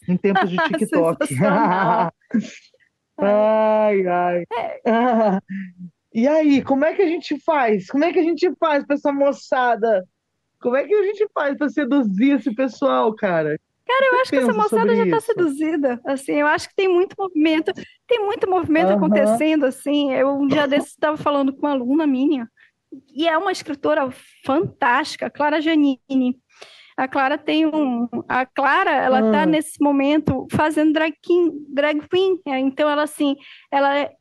Speaker 3: em tempos de TikTok.
Speaker 1: Sensacional. É.
Speaker 3: Ai, ai. Ah, e aí, como é que a gente faz? Como é que a gente faz para essa moçada? Como é que a gente faz para seduzir esse pessoal, cara? O que
Speaker 1: Eu
Speaker 3: você
Speaker 1: acho que essa
Speaker 3: pensa
Speaker 1: moçada
Speaker 3: sobre
Speaker 1: já está
Speaker 3: isso?
Speaker 1: seduzida, assim, eu acho que tem muito movimento
Speaker 3: Aham,
Speaker 1: acontecendo, assim, eu um dia desses estava falando com uma aluna minha, e é uma escritora fantástica, Clara Giannini. A Clara, ela tá
Speaker 3: ah,
Speaker 1: nesse momento fazendo drag queen. Então ela assim,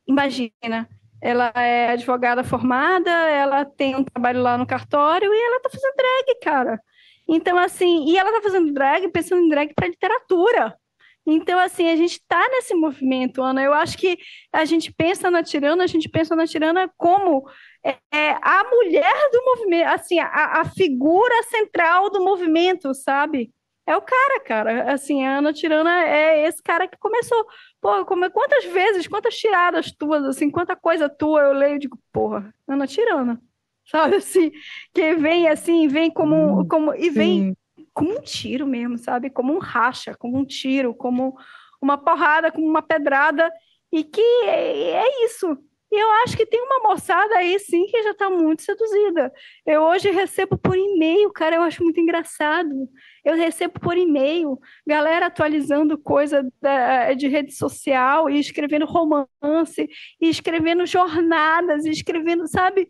Speaker 1: imagina, ela é advogada formada, ela tem um trabalho lá no cartório e ela tá fazendo drag, cara. Então assim, e ela tá fazendo drag, pensando em drag para literatura. Então, assim, a gente está nesse movimento, Ana. Eu acho que a gente pensa na tirana como a mulher do movimento, assim, a figura central do movimento, sabe? É o cara. Assim, a Ana Tirana é esse cara que começou. Pô, quantas vezes, quantas tiradas tuas, assim, quanta coisa tua eu leio e digo, porra, Ana Tirana. Sabe assim, que vem assim, vem e vem
Speaker 3: sim.
Speaker 1: como um tiro mesmo, sabe? Como um racha, como um tiro, como uma porrada, como uma pedrada, e que é isso. E eu acho que tem uma moçada aí, sim, que já está muito seduzida. Eu hoje recebo por e-mail, cara, eu acho muito engraçado. Eu recebo por e-mail, galera atualizando coisa de rede social e escrevendo romance, e escrevendo jornadas, e escrevendo, sabe?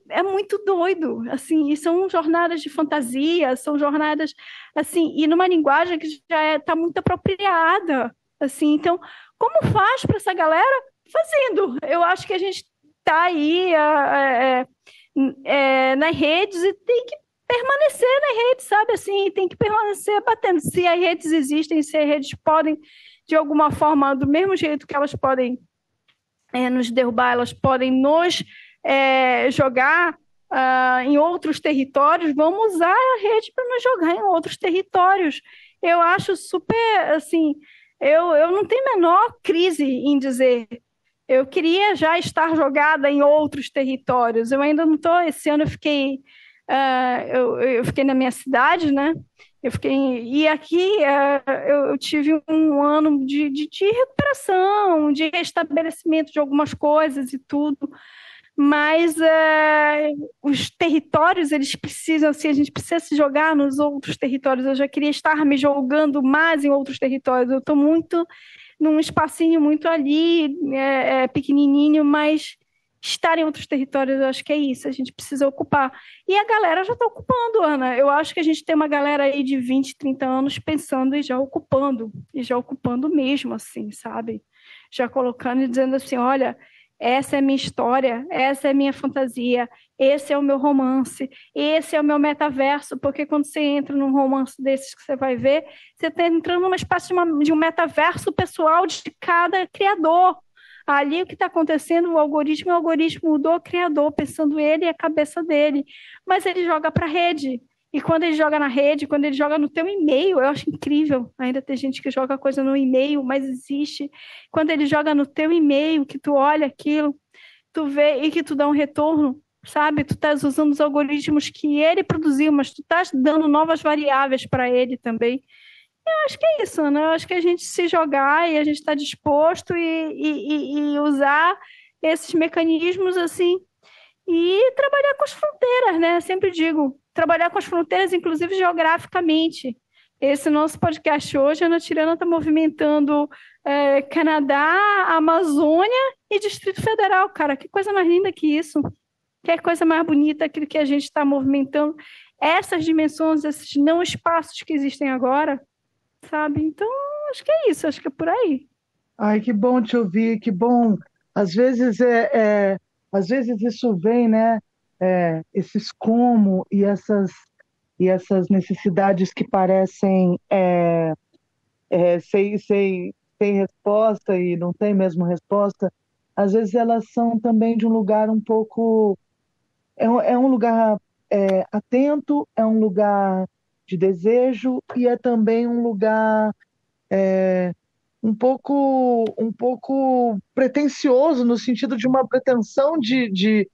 Speaker 1: É muito doido, assim, e são jornadas de fantasia, são jornadas, assim, e numa linguagem que já está muito apropriada, assim, então, como faz para essa galera? Fazendo. Eu acho que a gente está aí nas redes e tem que permanecer nas redes, sabe, assim, tem que permanecer batendo. Se as redes existem, se as redes podem, de alguma forma, do mesmo jeito que elas podem nos derrubar, elas podem nos jogar em outros territórios, vamos usar a rede para nos jogar em outros territórios. Eu acho super, assim, eu não tenho a menor crise em dizer, eu queria já estar jogada em outros territórios. Eu ainda não estou, esse ano eu fiquei na minha cidade, né? E aqui eu tive um ano de recuperação, de restabelecimento de algumas coisas e tudo, mas os territórios, eles precisam, assim, a gente precisa se jogar nos outros territórios. Eu já queria estar me jogando mais em outros territórios. Eu estou muito num espacinho muito ali, pequenininho, mas estar em outros territórios, eu acho que é isso, a gente precisa ocupar. E a galera já está ocupando, Ana. Eu acho que a gente tem uma galera aí de 20, 30 anos pensando e já ocupando mesmo, assim, sabe? Já colocando e dizendo assim, olha, essa é a minha história, essa é a minha fantasia, esse é o meu romance, esse é o meu metaverso, porque quando você entra num romance desses que você vai ver, você está entrando numa espécie de um metaverso pessoal de cada criador. Ali o que está acontecendo, o algoritmo do criador, pensando ele e a cabeça dele. Mas ele joga para a rede. E quando ele joga na rede, quando ele joga no teu e-mail, eu acho incrível. Ainda tem gente que joga coisa no e-mail, mas existe. Quando ele joga no teu e-mail, que tu olha aquilo, tu vê e que tu dá um retorno, sabe? Tu estás usando os algoritmos que ele produziu, mas tu estás dando novas variáveis para ele também. Eu acho que é isso, né? Eu acho que a gente se jogar e a gente está disposto e usar esses mecanismos assim e trabalhar com as fronteiras, né? Sempre digo, trabalhar com as fronteiras, inclusive geograficamente. Esse nosso podcast hoje, a Ana Tirana está movimentando Canadá, Amazônia e Distrito Federal, cara. Que coisa mais linda que isso. Que coisa mais bonita aquilo que a gente está movimentando. Essas dimensões, esses não espaços que existem agora, sabe? Então, acho que é isso, acho que é por aí.
Speaker 3: Ai, que bom te ouvir, que bom. Às vezes às vezes isso vem, né? Esses como e essas necessidades que parecem sem resposta e não tem mesmo resposta. Às vezes elas são também de um lugar um pouco é um lugar atento, é um lugar de desejo e é também um lugar um pouco pretensioso, no sentido de uma pretensão de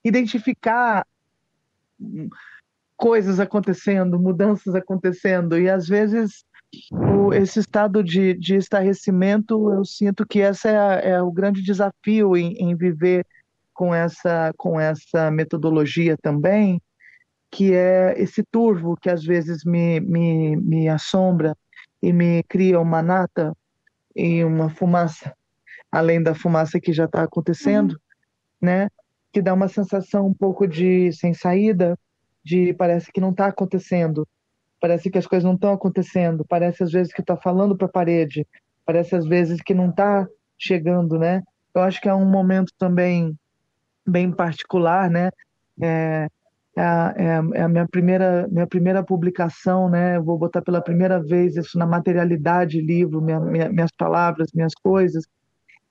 Speaker 3: identificar coisas acontecendo, mudanças acontecendo, e às vezes esse estado de estarrecimento, eu sinto que essa é o grande desafio em viver com essa metodologia também, que é esse turvo que às vezes me assombra e me cria uma nata e uma fumaça, além da fumaça que já está
Speaker 1: Uhum.
Speaker 3: acontecendo, né? Que dá uma sensação um pouco de sem saída, de parece que não está acontecendo, parece que as coisas não estão acontecendo, parece às vezes que está falando para a parede, parece às vezes que não está chegando, né? Eu acho que é um momento também bem particular, né? É, é a minha primeira publicação, né? Eu vou botar pela primeira vez isso na materialidade, livro, minhas palavras, minhas coisas,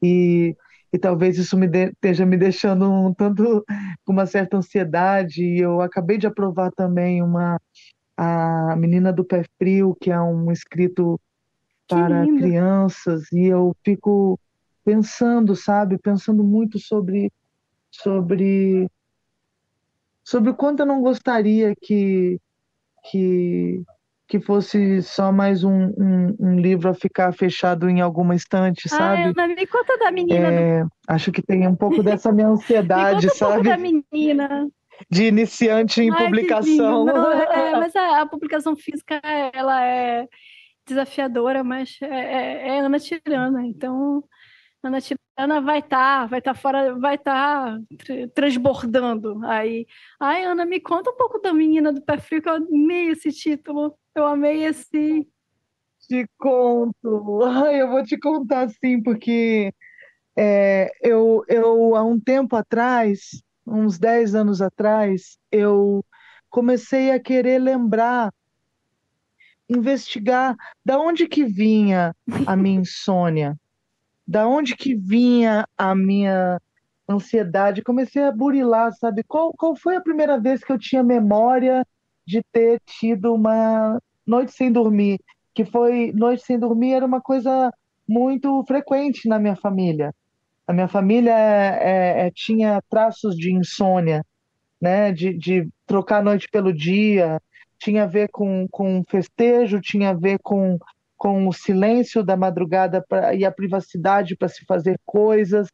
Speaker 3: e, e talvez isso esteja me deixando um tanto com uma certa ansiedade. E eu acabei de aprovar também a Menina do Pé Frio, que é um escrito
Speaker 1: Que
Speaker 3: para
Speaker 1: lindo.
Speaker 3: crianças, e eu fico pensando, sabe, pensando muito sobre sobre o quanto eu não gostaria que, que fosse só mais um livro a ficar fechado em alguma estante,
Speaker 1: Ai,
Speaker 3: sabe?
Speaker 1: Ana, me conta da menina do.
Speaker 3: Acho que tem um pouco dessa minha
Speaker 1: Me
Speaker 3: ansiedade,
Speaker 1: conta um pouco da
Speaker 3: sabe?
Speaker 1: menina.
Speaker 3: De iniciante em
Speaker 1: Ai, que lindo.
Speaker 3: publicação.
Speaker 1: Não, mas a publicação física, ela é desafiadora, mas é Ana Tirana. Então, Ana Tirana vai estar fora, vai estar transbordando aí. Ai, Ana, me conta um pouco da menina do pé frio, que eu amei esse título. Eu amei esse.
Speaker 3: Te conto. Ai, eu vou te contar sim, porque eu, há um tempo atrás, uns 10 anos atrás, eu comecei a querer lembrar, investigar da onde que vinha a minha insônia, da onde que vinha a minha ansiedade. Comecei a burilar, sabe? Qual foi a primeira vez que eu tinha memória de ter tido uma noite sem dormir? Que foi noite sem dormir era uma coisa muito frequente na minha família. A minha família tinha traços de insônia, né? De trocar a noite pelo dia, tinha a ver com festejo, tinha a ver com o silêncio da madrugada e a privacidade para se fazer coisas,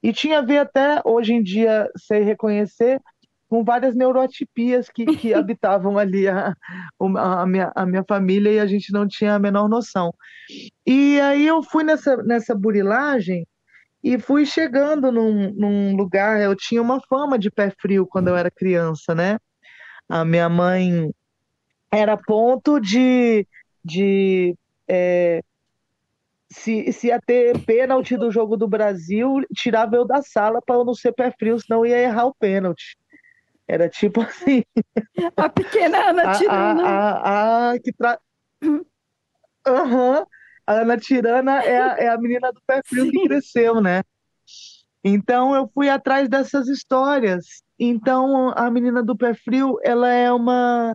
Speaker 3: e tinha a ver até, hoje em dia, sei reconhecer, com várias neurotipias que habitavam ali a minha família e a gente não tinha a menor noção. E aí eu fui nessa burilagem e fui chegando num lugar. Eu tinha uma fama de pé frio quando eu era criança, né? A minha mãe era a ponto de se ia ter pênalti do jogo do Brasil, tirava eu da sala para eu não ser pé frio, senão eu ia errar o pênalti. Era tipo assim,
Speaker 1: A pequena Ana Tirana.
Speaker 3: que Aham. A Ana Tirana é a menina do pé frio que
Speaker 1: Sim.
Speaker 3: cresceu, né? Então eu fui atrás dessas histórias. Então a menina do pé frio, ela é uma,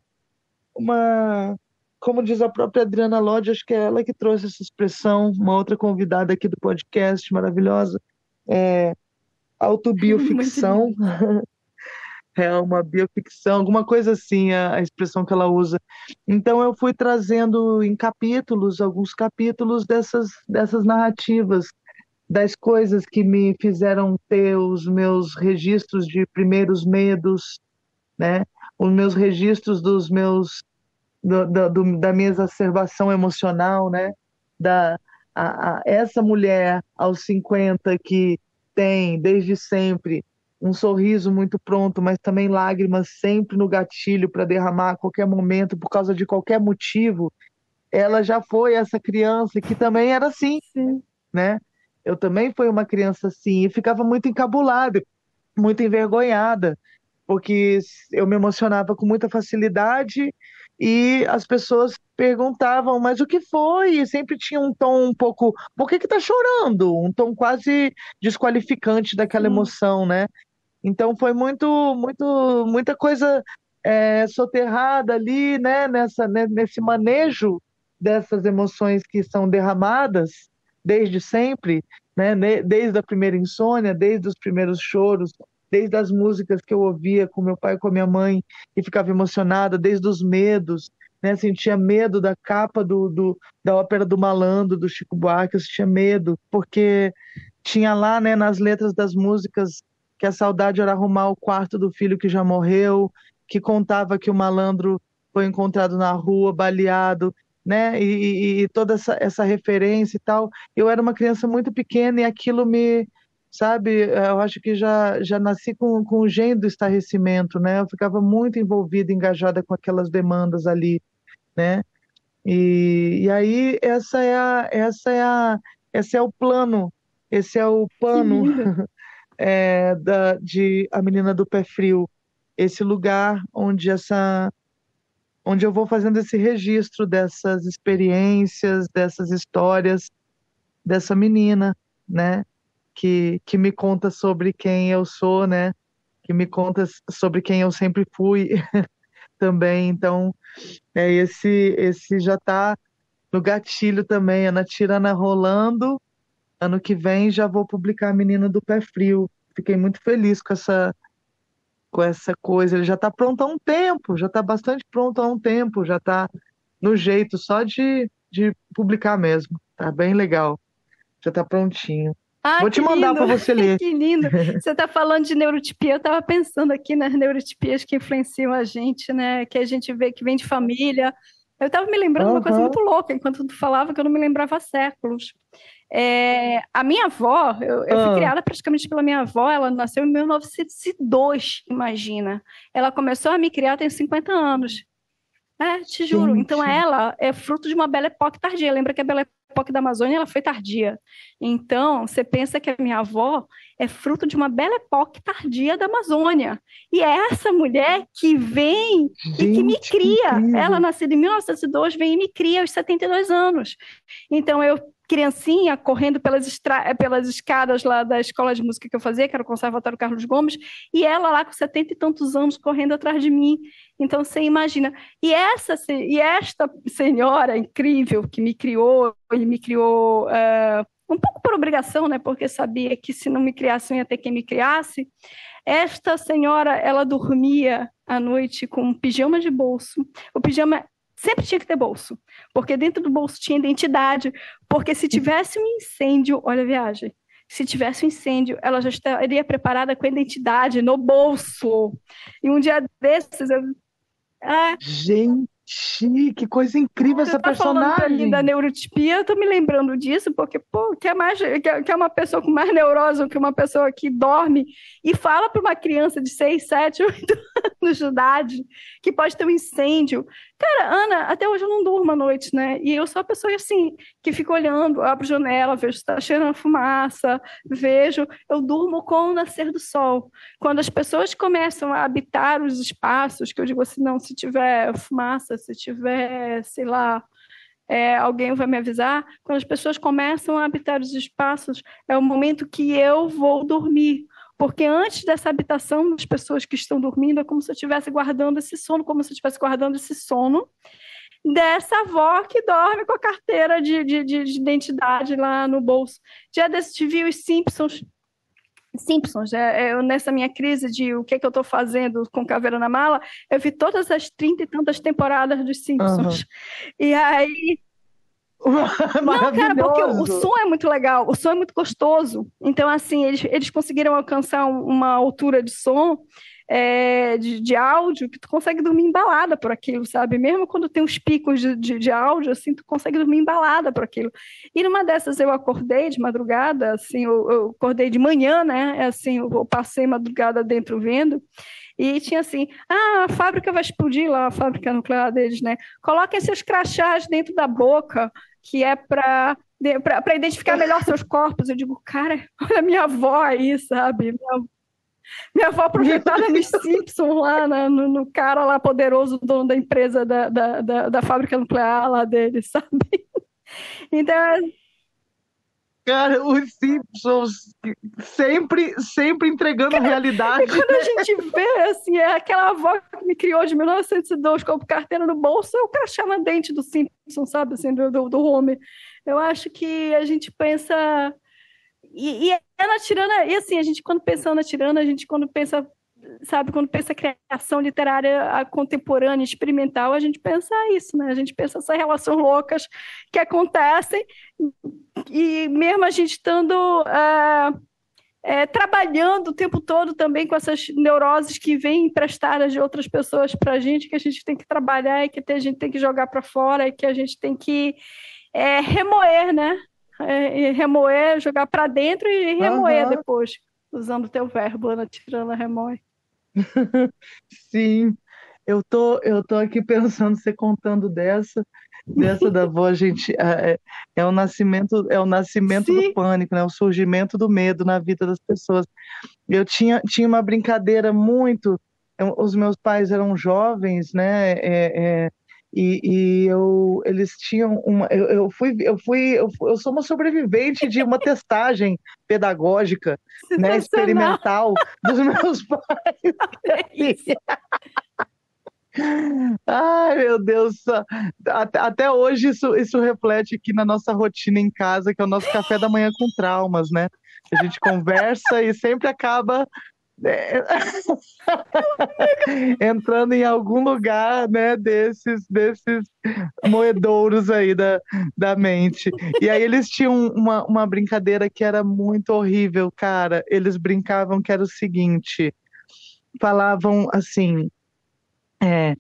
Speaker 3: como diz a própria Adriana Lodge, acho que é ela que trouxe essa expressão, uma outra convidada aqui do podcast, maravilhosa, é
Speaker 1: Muito
Speaker 3: autobioficção,
Speaker 1: lindo.
Speaker 3: é uma bioficção, alguma coisa assim, a expressão que ela usa. Então eu fui trazendo em capítulos, alguns capítulos dessas narrativas, das coisas que me fizeram ter os meus registros de primeiros medos, né? Os meus registros da minha exacerbação emocional, né? Da, essa mulher aos 50 que tem desde sempre um sorriso muito pronto, mas também lágrimas sempre no gatilho para derramar a qualquer momento, por causa de qualquer motivo. ela já foi essa criança que também era assim,
Speaker 1: Sim.
Speaker 3: né? Eu também fui uma criança assim e ficava muito encabulada, muito envergonhada, porque eu me emocionava com muita facilidade e as pessoas perguntavam, mas o que foi? E sempre tinha um tom um pouco, por que que tá chorando? Um tom quase desqualificante daquela
Speaker 1: Sim.
Speaker 3: emoção, né? Então foi muita coisa soterrada ali, né? Nesse manejo dessas emoções que são derramadas desde sempre, né? Desde a primeira insônia, desde os primeiros choros, desde as músicas que eu ouvia com meu pai e com a minha mãe e ficava emocionada, desde os medos, né? Sentia medo da capa da Ópera do Malandro, do Chico Buarque, eu sentia medo, porque tinha lá, né, nas letras das músicas que a saudade era arrumar o quarto do filho que já morreu, que contava que o malandro foi encontrado na rua, baleado, né? E toda essa referência e tal. Eu era uma criança muito pequena e aquilo sabe, eu acho que já nasci com o gene do estarrecimento, né? Eu ficava muito envolvida, engajada com aquelas demandas ali, né? E aí esse é o plano, esse é o
Speaker 1: Que
Speaker 3: pano
Speaker 1: lindo.
Speaker 3: de A Menina do Pé Frio, esse lugar onde eu vou fazendo esse registro dessas experiências, dessas histórias dessa menina, né? Que me conta sobre quem eu sou, né? Que me conta sobre quem eu sempre fui também. Então, esse já está no gatilho também, Ana Tirana rolando. Ano que vem já vou publicar A Menina do Pé Frio. Fiquei muito feliz com essa coisa. Ele já está pronto há um tempo, já está bastante pronto há um tempo, já está no jeito só de publicar mesmo. Tá bem legal, já está prontinho.
Speaker 1: Ah,
Speaker 3: Vou te
Speaker 1: que
Speaker 3: mandar
Speaker 1: lindo,
Speaker 3: para você ler.
Speaker 1: que lindo. Você está falando de neurotipia, eu estava pensando aqui nas neurotipias que influenciam a gente, né? Que a gente vê que vem de família. Eu estava me lembrando de uma coisa
Speaker 3: Aham,
Speaker 1: muito louca, enquanto tu falava, que eu não me lembrava há séculos. A minha avó, eu fui
Speaker 3: ah,
Speaker 1: criada praticamente pela minha avó, ela nasceu em 1902, imagina. Ela começou a me criar tem 50 anos. Te juro. Então
Speaker 3: gente,
Speaker 1: ela é fruto de uma Belle Époque tardia. Lembra que a Belle Époque da Amazônia ela foi tardia. Então, você pensa que a minha avó é fruto de uma Belle Époque tardia da Amazônia. E é essa mulher que vem e que me
Speaker 3: gente, que
Speaker 1: cria. Ela,
Speaker 3: incrível.
Speaker 1: nascida em 1902, vem e me cria aos 72 anos. Então, eu, criancinha, correndo pelas escadas lá da escola de música que eu fazia, que era o Conservatório Carlos Gomes, e ela lá com 70 e tantos anos correndo atrás de mim. Então, você imagina. E esta senhora incrível que me criou, e me criou um pouco por obrigação, né? Porque sabia que se não me criasse, não ia ter quem me criasse. Esta senhora, ela dormia à noite com um pijama de bolso. O pijama sempre tinha que ter bolso, porque dentro do bolso tinha identidade. Porque se tivesse um incêndio, olha a viagem. Se tivesse um incêndio, ela já estaria preparada com a identidade no bolso. E um dia desses, é,
Speaker 3: Gente, que coisa incrível
Speaker 1: você
Speaker 3: essa
Speaker 1: tá falando para mim da
Speaker 3: personagem.
Speaker 1: neurotipia, eu tô me lembrando disso, porque, pô, que é uma pessoa com mais neurose que uma pessoa que dorme e fala para uma criança de 6, 7, 8 anos de idade que pode ter um incêndio. Cara, Ana, até hoje eu não durmo à noite, né? E eu sou a pessoa, assim, que fica olhando, abro janela, vejo se tá cheirando fumaça, eu durmo com o nascer do sol. Quando as pessoas começam a habitar os espaços, que eu digo assim, não, se tiver fumaça, se tiver, sei lá, alguém vai me avisar. Quando as pessoas começam a habitar os espaços, é o momento que eu vou dormir. Porque antes dessa habitação das pessoas que estão dormindo, é como se eu estivesse guardando esse sono, como se eu estivesse guardando esse sono dessa avó que dorme com a carteira de identidade lá no bolso. Já desse, te vi os Simpsons, eu, nessa minha crise de o que é que eu estou fazendo com Caveira na Mala, eu vi todas as 30 e tantas temporadas dos
Speaker 3: Aham.
Speaker 1: Simpsons. E aí, não, cara, porque o
Speaker 3: Maravilhoso.
Speaker 1: som é muito legal, o som é muito gostoso. Então, assim, eles conseguiram alcançar uma altura de som, de áudio, que tu consegue dormir embalada por aquilo, sabe? Mesmo quando tem os picos de áudio, assim, tu consegue dormir embalada por aquilo. E numa dessas eu acordei de madrugada, assim, eu acordei de manhã, né? Assim, eu passei madrugada dentro vendo, E tinha assim, a fábrica vai explodir lá, a fábrica nuclear deles, né? Coloquem seus crachás dentro da boca, que é para identificar melhor seus corpos. Eu digo, cara, olha a minha avó aí, sabe? Minha avó projetada nos Simpsons lá, no cara lá poderoso, dono da empresa da fábrica nuclear lá dele, sabe? Então,
Speaker 3: Cara, os Simpsons sempre entregando realidade.
Speaker 1: e quando a gente vê, assim, é aquela avó que me criou de 1902 com a carteira no bolso, eu crachá na dente do Simpson, sabe, assim, do Homer. Eu acho que a gente pensa... E é na tirana, e assim, a gente quando pensa na tirana, a gente quando pensa, sabe, quando pensa criação literária contemporânea, experimental, a gente pensa isso, né? A gente pensa essas relações loucas que acontecem, e mesmo a gente estando trabalhando o tempo todo também com essas neuroses que vêm emprestadas de outras pessoas para a gente, que a gente tem que trabalhar e que a gente tem que jogar para fora e que a gente tem que remoer, né? Remoer, jogar para dentro e remoer depois, usando o teu verbo, Ana Tirana, remói.
Speaker 3: Sim, eu tô aqui pensando, você contando dessa da avó, gente, é o nascimento do
Speaker 1: Sim,
Speaker 3: pânico, né? O surgimento do medo na vida das pessoas. Eu tinha uma brincadeira muito. Os meus pais eram jovens, né? Eles tinham uma. Eu sou uma sobrevivente de uma testagem pedagógica, né?
Speaker 1: sensacional.
Speaker 3: Experimental dos meus pais. Ai, meu Deus. Até hoje isso reflete aqui na nossa rotina em casa, que é o nosso café da manhã com traumas, né? A gente conversa e sempre acaba é, entrando em algum lugar, né, desses moedouros aí da mente. E aí eles tinham uma brincadeira que era muito horrível, cara. Eles brincavam que era o seguinte, falavam assim. É,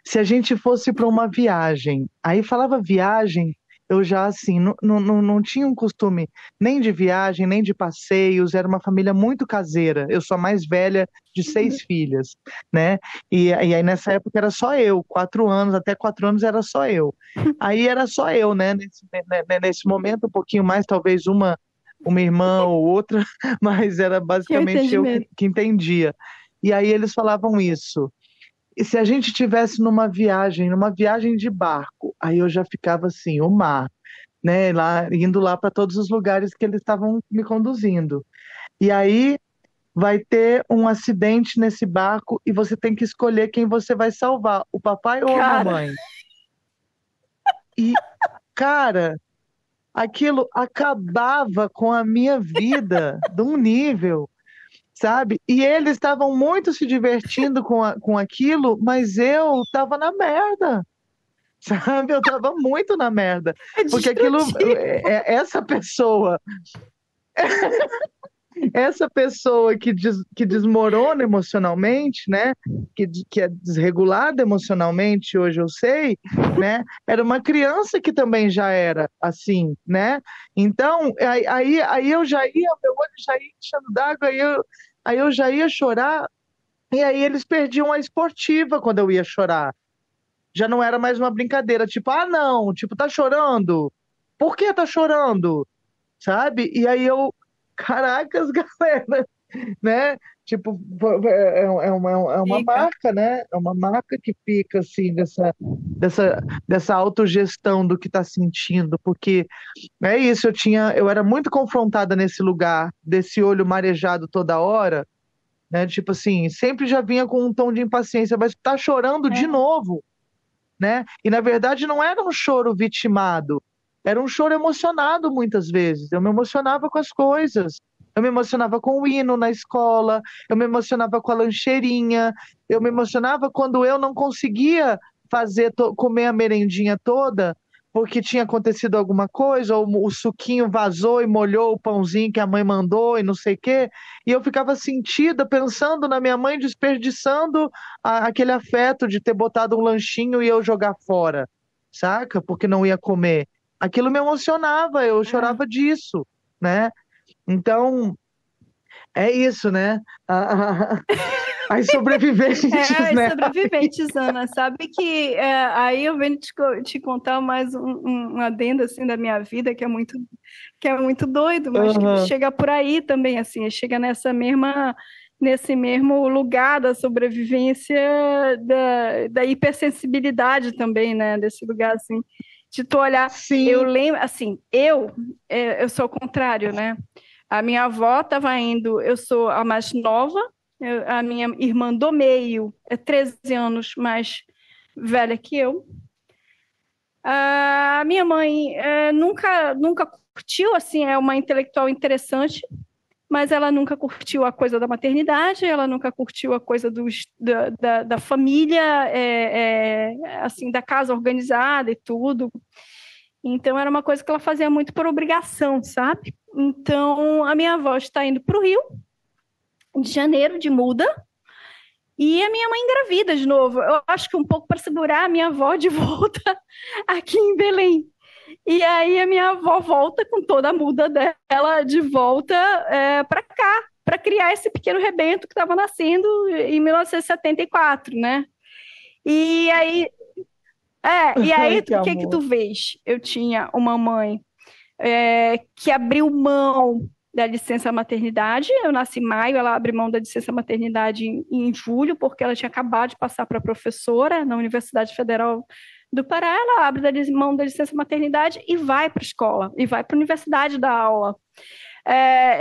Speaker 3: se a gente fosse para uma viagem, aí falava viagem, eu já assim, não tinha um costume nem de viagem, nem de passeios, era uma família muito caseira. Eu sou a mais velha de 6 filhas, né? E aí nessa época era só eu, 4 anos, até 4 anos era só eu. Aí era só eu, né? Nesse momento, um pouquinho mais, talvez uma irmã ou outra, mas era
Speaker 1: Que eu
Speaker 3: basicamente
Speaker 1: entendi
Speaker 3: eu
Speaker 1: mesmo.
Speaker 3: que entendia. E aí eles falavam isso. E se a gente tivesse numa viagem de barco, aí eu já ficava assim, o mar, né, lá, indo lá para todos os lugares que eles estavam me conduzindo. E aí vai ter um acidente nesse barco e você tem que escolher quem você vai salvar, o papai ou a
Speaker 1: Cara,
Speaker 3: mamãe. E, cara, aquilo acabava com a minha vida de um nível, sabe? E eles estavam muito se divertindo com aquilo, mas eu tava na merda. Sabe, eu tava muito na merda,
Speaker 1: é
Speaker 3: porque aquilo,
Speaker 1: destrutivo.
Speaker 3: essa pessoa que desmorona emocionalmente, né, que é desregulada emocionalmente, hoje eu sei, né, era uma criança que também já era assim, né, então, aí eu já ia, meu olho já ia enchendo d'água, aí eu já ia chorar, e aí eles perdiam a esportiva quando eu ia chorar. Já não era mais uma brincadeira, tipo, ah, não, tipo, tá chorando? Por que tá chorando? Sabe? E aí eu, caracas, galera, né? Tipo, é uma
Speaker 1: Fica.
Speaker 3: marca, né? É uma marca que fica, assim, dessa autogestão do que tá sentindo, porque é isso, eu era muito confrontada nesse lugar, desse olho marejado toda hora, né? Tipo assim, sempre já vinha com um tom de impaciência, mas tá chorando de
Speaker 1: É.
Speaker 3: novo, né? E na verdade não era um choro vitimado, era um choro emocionado muitas vezes. Eu me emocionava com as coisas. Eu me emocionava com o hino na escola, eu me emocionava com a lancheirinha, eu me emocionava quando eu não conseguia comer a merendinha toda porque tinha acontecido alguma coisa, ou o suquinho vazou e molhou o pãozinho que a mãe mandou e não sei o quê. E eu ficava sentida pensando na minha mãe desperdiçando aquele afeto de ter botado um lanchinho e eu jogar fora, saca? Porque não ia comer. Aquilo me emocionava, eu
Speaker 1: É.
Speaker 3: chorava disso, né? Então, é isso, né? As sobreviventes,
Speaker 1: As
Speaker 3: né?
Speaker 1: sobreviventes, Ana. Sabe que aí eu venho te contar mais um adendo assim, da minha vida que é muito doido, mas que
Speaker 3: Aham.
Speaker 1: chega por aí também, assim, chega nesse mesmo lugar da sobrevivência, da hipersensibilidade também, né? Desse lugar, assim, de tu olhar. Eu
Speaker 3: Sim.
Speaker 1: lembro, assim, eu sou o contrário, né? A minha avó estava indo, eu sou a mais nova, a minha irmã do meio é 13 anos mais velha que eu. A minha mãe nunca curtiu, assim, é uma intelectual interessante, mas ela nunca curtiu a coisa da maternidade, ela nunca curtiu a coisa da família, assim, da casa organizada e tudo. Então, era uma coisa que ela fazia muito por obrigação, sabe? Então, a minha avó está indo para o Rio, de janeiro, de muda, e a minha mãe engravida de novo. Eu acho que um pouco para segurar a minha avó de volta aqui em Belém. E aí a minha avó volta com toda a muda dela de volta para cá, para criar esse pequeno rebento que estava nascendo em 1974, né? E aí,
Speaker 3: Ai, que
Speaker 1: o que que tu
Speaker 3: amor.
Speaker 1: vês? Eu tinha uma mãe que abriu mão da licença maternidade. Eu nasci em maio, ela abriu mão da licença maternidade em julho, porque ela tinha acabado de passar para professora na Universidade Federal do Pará. Ela abre mão da licença maternidade e vai para a escola, e vai para a universidade dar aula.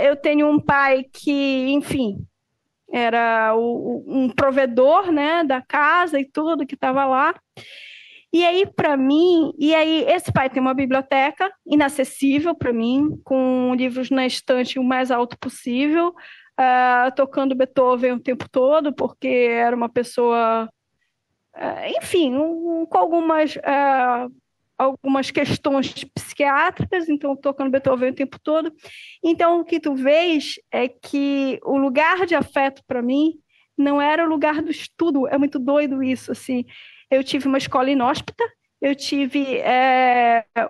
Speaker 1: Eu tenho um pai que, enfim, era um provedor, né, da casa e tudo que estava lá. E aí, para mim, esse pai tem uma biblioteca inacessível para mim, com livros na estante o mais alto possível, tocando Beethoven o tempo todo, porque era uma pessoa, enfim, com algumas questões psiquiátricas, então tocando Beethoven o tempo todo. Então, o que tu vês é que o lugar de afeto para mim não era o lugar do estudo. É muito doido isso, assim. Eu tive uma escola inóspita, eu tive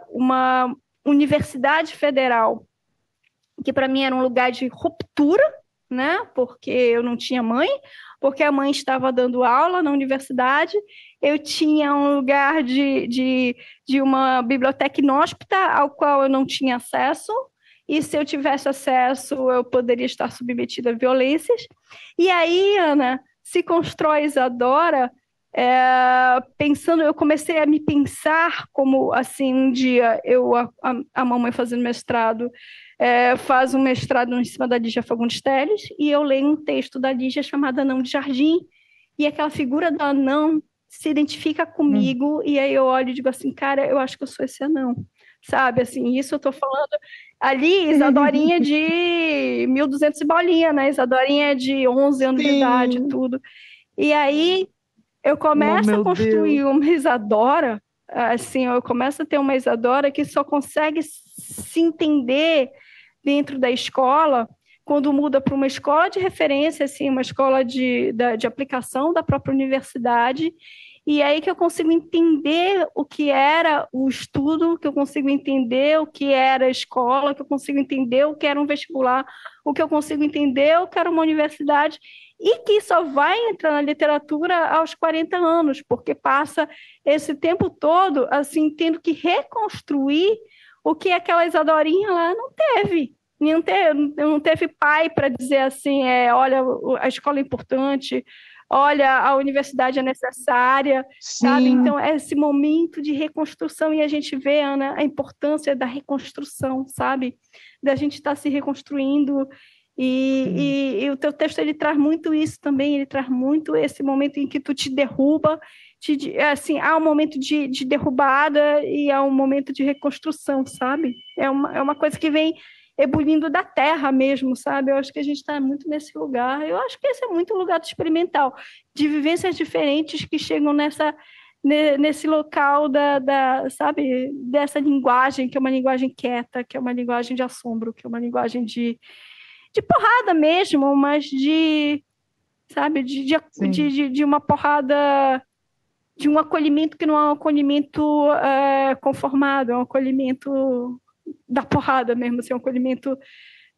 Speaker 1: uma universidade federal, que para mim era um lugar de ruptura, né? Porque eu não tinha mãe, porque a mãe estava dando aula na universidade. Eu tinha um lugar de uma biblioteca inóspita ao qual eu não tinha acesso, e se eu tivesse acesso, eu poderia estar submetida a violências. E aí, Ana, se constrói Isadora, pensando, eu comecei a me pensar como, assim, um dia, a mamãe fazendo mestrado, faz um mestrado em cima da Lígia Fagundes Telles, e eu leio um texto da Lígia chamado Anão de Jardim, e aquela figura do anão se identifica comigo, e aí eu olho e digo assim, cara, eu acho que eu sou esse anão, sabe, assim, isso eu tô falando ali, Isadorinha de 1200 e bolinha, né, Isadorinha de 11 anos de idade,
Speaker 3: Sim.
Speaker 1: tudo, e aí eu
Speaker 3: Oh,
Speaker 1: começo a
Speaker 3: meu Deus.
Speaker 1: construir uma Isadora, assim, eu começo a ter uma Isadora que só consegue se entender dentro da escola quando muda para uma escola de referência, assim, uma escola de aplicação da própria universidade, e aí que eu consigo entender o que era o estudo, que eu consigo entender o que era a escola, que eu consigo entender o que era um vestibular, o que eu consigo entender o que era uma universidade, e que só vai entrar na literatura aos 40 anos, porque passa esse tempo todo assim tendo que reconstruir o que aquela Isadorinha lá não teve. Não teve pai para dizer assim, olha, a escola é importante, olha, a universidade é necessária, sabe?
Speaker 3: Sim.
Speaker 1: Então, é esse momento de reconstrução, e a gente vê, Ana, a importância da reconstrução, sabe? Da gente estar se reconstruindo. E o teu texto, ele traz muito isso também, ele traz muito esse momento em que tu te derruba, assim, há um momento de derrubada e há um momento de reconstrução, sabe? É uma coisa que vem ebulindo da terra mesmo, sabe? Eu acho que a gente está muito nesse lugar. Eu acho que esse é muito lugar experimental, de vivências diferentes que chegam nesse local sabe, dessa linguagem, que é uma linguagem quieta, que é uma linguagem de assombro, que é uma linguagem de porrada mesmo, mas sabe,
Speaker 3: Sim.
Speaker 1: de uma porrada, de um acolhimento que não é um acolhimento conformado, é um acolhimento da porrada mesmo, assim, um acolhimento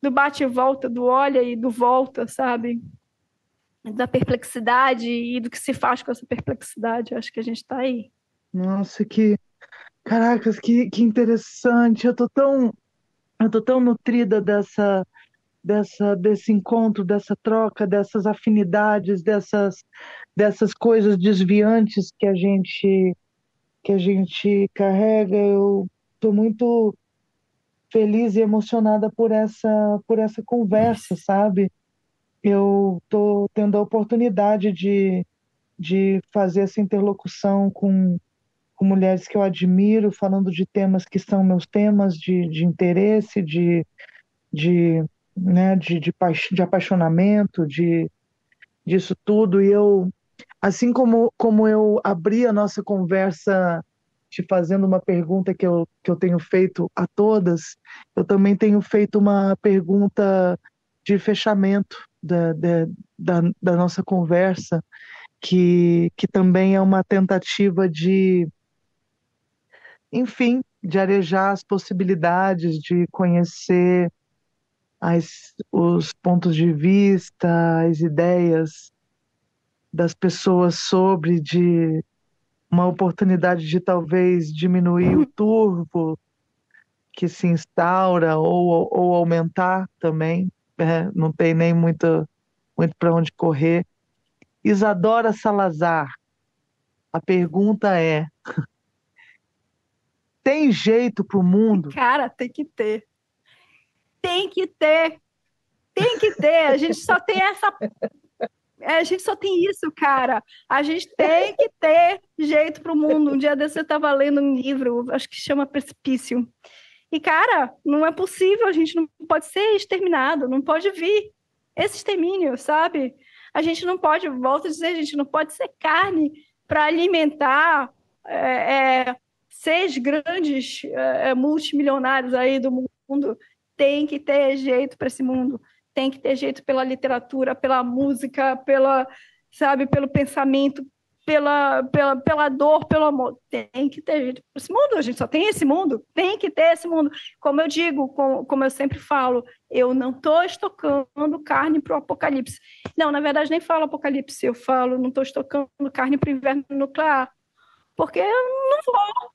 Speaker 1: do bate e volta, do olha e do volta, sabe? da perplexidade e do que se faz com essa perplexidade. Eu acho que a gente está aí.
Speaker 3: Nossa, caracas, que interessante. Eu tô tão nutrida desse encontro, dessa troca, dessas afinidades, dessas coisas desviantes que a gente carrega. Eu estou muito feliz e emocionada por essa conversa, sabe? Eu estou tendo a oportunidade de fazer essa interlocução com mulheres que eu admiro, falando de temas que são meus temas de interesse, de, né, de apaixonamento, disso tudo. E assim como eu abri a nossa conversa te fazendo uma pergunta que eu tenho feito a todas, eu também tenho feito uma pergunta de fechamento da nossa conversa, que também é uma tentativa enfim, de arejar as possibilidades, de conhecer os pontos de vista, as ideias das pessoas de uma oportunidade de talvez diminuir o turvo que se instaura ou aumentar também, né? Não tem nem muito para onde correr. Isadora Salazar, a pergunta é: tem jeito para o mundo?
Speaker 1: Cara, tem que ter. Tem que ter. Tem que ter. A gente só tem a gente só tem isso, cara. A gente tem que ter jeito pro mundo. Um dia desse eu estava lendo um livro, acho que chama Precipício. E, cara, não é possível, a gente não pode ser exterminado, não pode vir esse extermínio, sabe? A gente não pode, volto a dizer, a gente não pode ser carne para alimentar 6 grandes multimilionários aí do mundo. Tem que ter jeito para esse mundo. Tem que ter jeito pela literatura, pela música, pelo pensamento, pela dor, pelo amor. Tem que ter jeito para esse mundo. A gente só tem esse mundo. Tem que ter esse mundo. Como eu digo, como eu sempre falo, eu não estou estocando carne para o apocalipse. Não, na verdade, nem falo apocalipse. Eu falo, não estou estocando carne para o inverno nuclear. Porque eu não vou.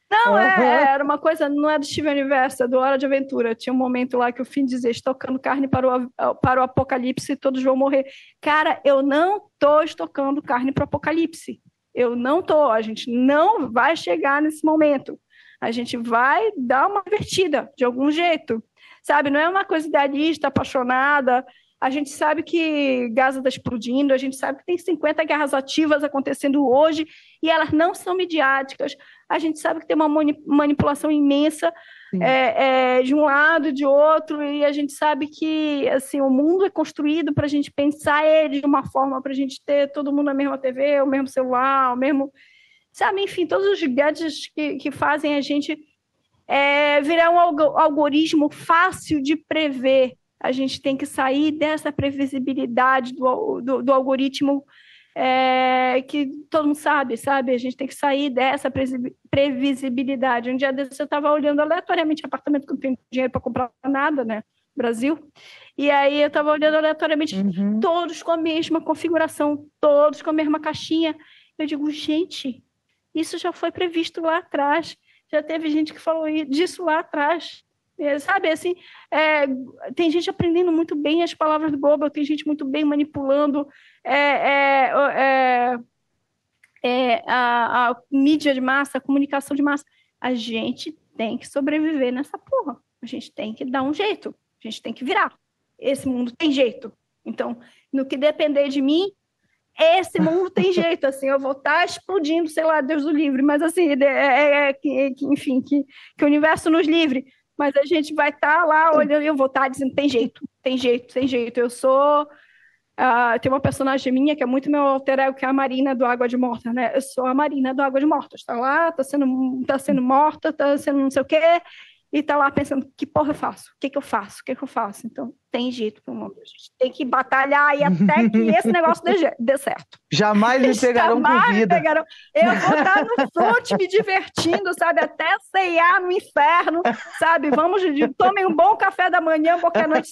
Speaker 1: Não, era uma coisa, não é do Steven Universo, é do Hora de Aventura. Tinha um momento lá que o Finn dizia, estocando carne para o apocalipse e todos vão morrer. Cara, eu não estou estocando carne para o apocalipse. Eu não estou. A gente não vai chegar nesse momento. A gente vai dar uma invertida, de algum jeito. Sabe, não é uma coisa idealista, apaixonada. A gente sabe que Gaza está explodindo, a gente sabe que tem 50 guerras ativas acontecendo hoje e elas não são midiáticas. A gente sabe que tem uma manipulação imensa de um lado e de outro, e a gente sabe que assim, o mundo é construído para a gente pensar ele de uma forma, para a gente ter todo mundo na mesma TV, o mesmo celular, o mesmo... Sabe, enfim, todos os gadgets que fazem a gente virar um algoritmo fácil de prever. A gente tem que sair dessa previsibilidade do algoritmo que todo mundo sabe? A gente tem que sair dessa previsibilidade. Um dia desse eu estava olhando aleatoriamente apartamento que não tem dinheiro para comprar nada, né? Brasil. E aí eu estava olhando aleatoriamente, todos com a mesma configuração, todos com a mesma caixinha. Eu digo, gente, isso já foi previsto lá atrás. Já teve gente que falou disso lá atrás. Sabe, assim, tem gente aprendendo muito bem as palavras do Goebbels, tem gente muito bem manipulando a mídia de massa, a comunicação de massa. A gente tem que sobreviver nessa porra. A gente tem que dar um jeito. A gente tem que virar. Esse mundo tem jeito. Então, no que depender de mim, esse mundo tem jeito. Assim, eu vou estar explodindo, sei lá, Deus do livre, mas assim, enfim, que o universo nos livre. Mas a gente vai estar lá olhando e eu vou estar dizendo, tem jeito, tem jeito, tem jeito. Eu sou... tem uma personagem minha que é muito meu alter ego, que é a Marina do Água de Morta, né? Eu sou a Marina do Água de Morta. Está lá, está sendo morta, está sendo não sei o quê, e está lá pensando, que porra eu faço? O que eu faço? O que eu faço? Então, tem jeito para o mundo. A gente tem que batalhar aí até que esse negócio dê certo.
Speaker 3: Jamais me pegarão com vida.
Speaker 1: Eu vou estar no front me divertindo, sabe? Até ceiar no inferno, sabe? Tomem um bom café da manhã, porque à noite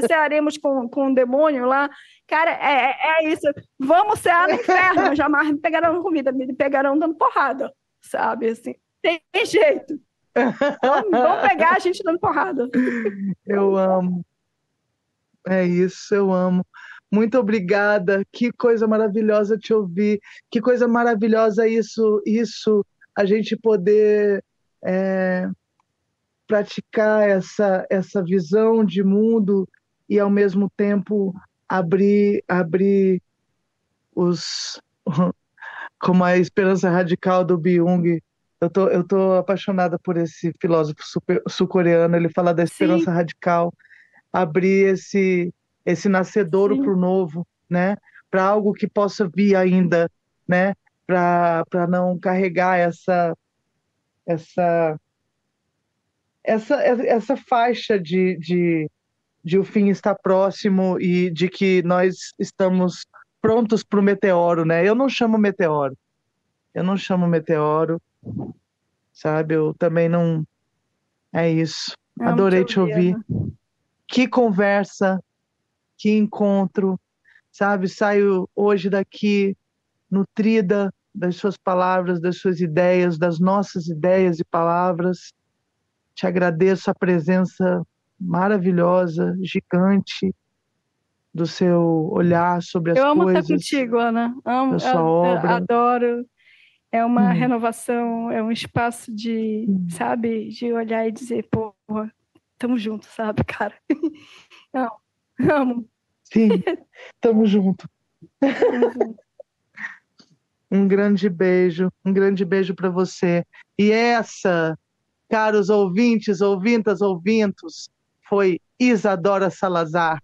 Speaker 1: cearemos com o demônio lá. Cara, é isso. Vamos cear no inferno. Jamais me pegarão comida, me pegarão dando porrada, sabe? Assim, tem jeito. Vão pegar a gente dando porrada.
Speaker 3: Eu amo. É isso, eu amo. Muito obrigada. Que coisa maravilhosa te ouvir. Que coisa maravilhosa isso a gente poder praticar essa visão de mundo e ao mesmo tempo abrir os como a esperança radical do Byung. Eu tô apaixonada por esse filósofo sul-coreano. Ele fala da esperança radical, abrir esse nascedouro para o novo, né? Para algo que possa vir ainda, né? Para não carregar essa faixa de o fim estar próximo e de que nós estamos prontos para o meteoro, né? Eu não chamo meteoro, sabe? Eu também não... É isso. Adorei te ouvir. Que conversa, que encontro, sabe? Saio hoje daqui nutrida das suas palavras, das suas ideias, das nossas ideias e palavras. Te agradeço a presença maravilhosa, gigante do seu olhar sobre as coisas.
Speaker 1: Eu amo estar contigo, Ana. Amo
Speaker 3: a sua obra.
Speaker 1: Adoro. É uma renovação, é um espaço de, sabe, de olhar e dizer, porra, tamo junto, sabe, cara? Amo.
Speaker 3: Sim, tamo junto. Um grande beijo para você. E essa, caros ouvintes, ouvintas, ouvintos, foi Isadora Salazar.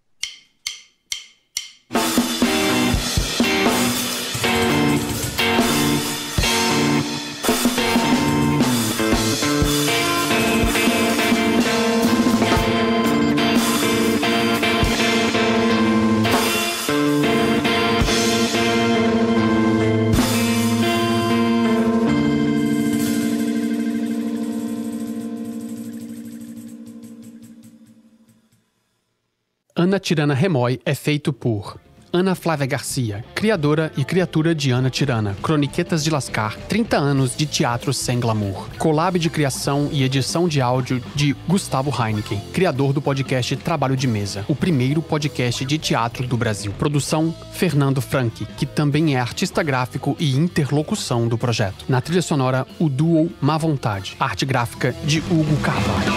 Speaker 2: Ana Tirana Remoy é feito por Ana Flávia Garcia, criadora e criatura de Ana Tirana, Croniquetas de Lascar, 30 anos de teatro sem glamour. Collab de criação e edição de áudio de Gustavo Heineken, criador do podcast Trabalho de Mesa, o primeiro podcast de teatro do Brasil. Produção, Fernando Franchi, que também é artista gráfico e interlocução do projeto. Na trilha sonora, o duo Má Vontade, arte gráfica de Hugo Carvalho.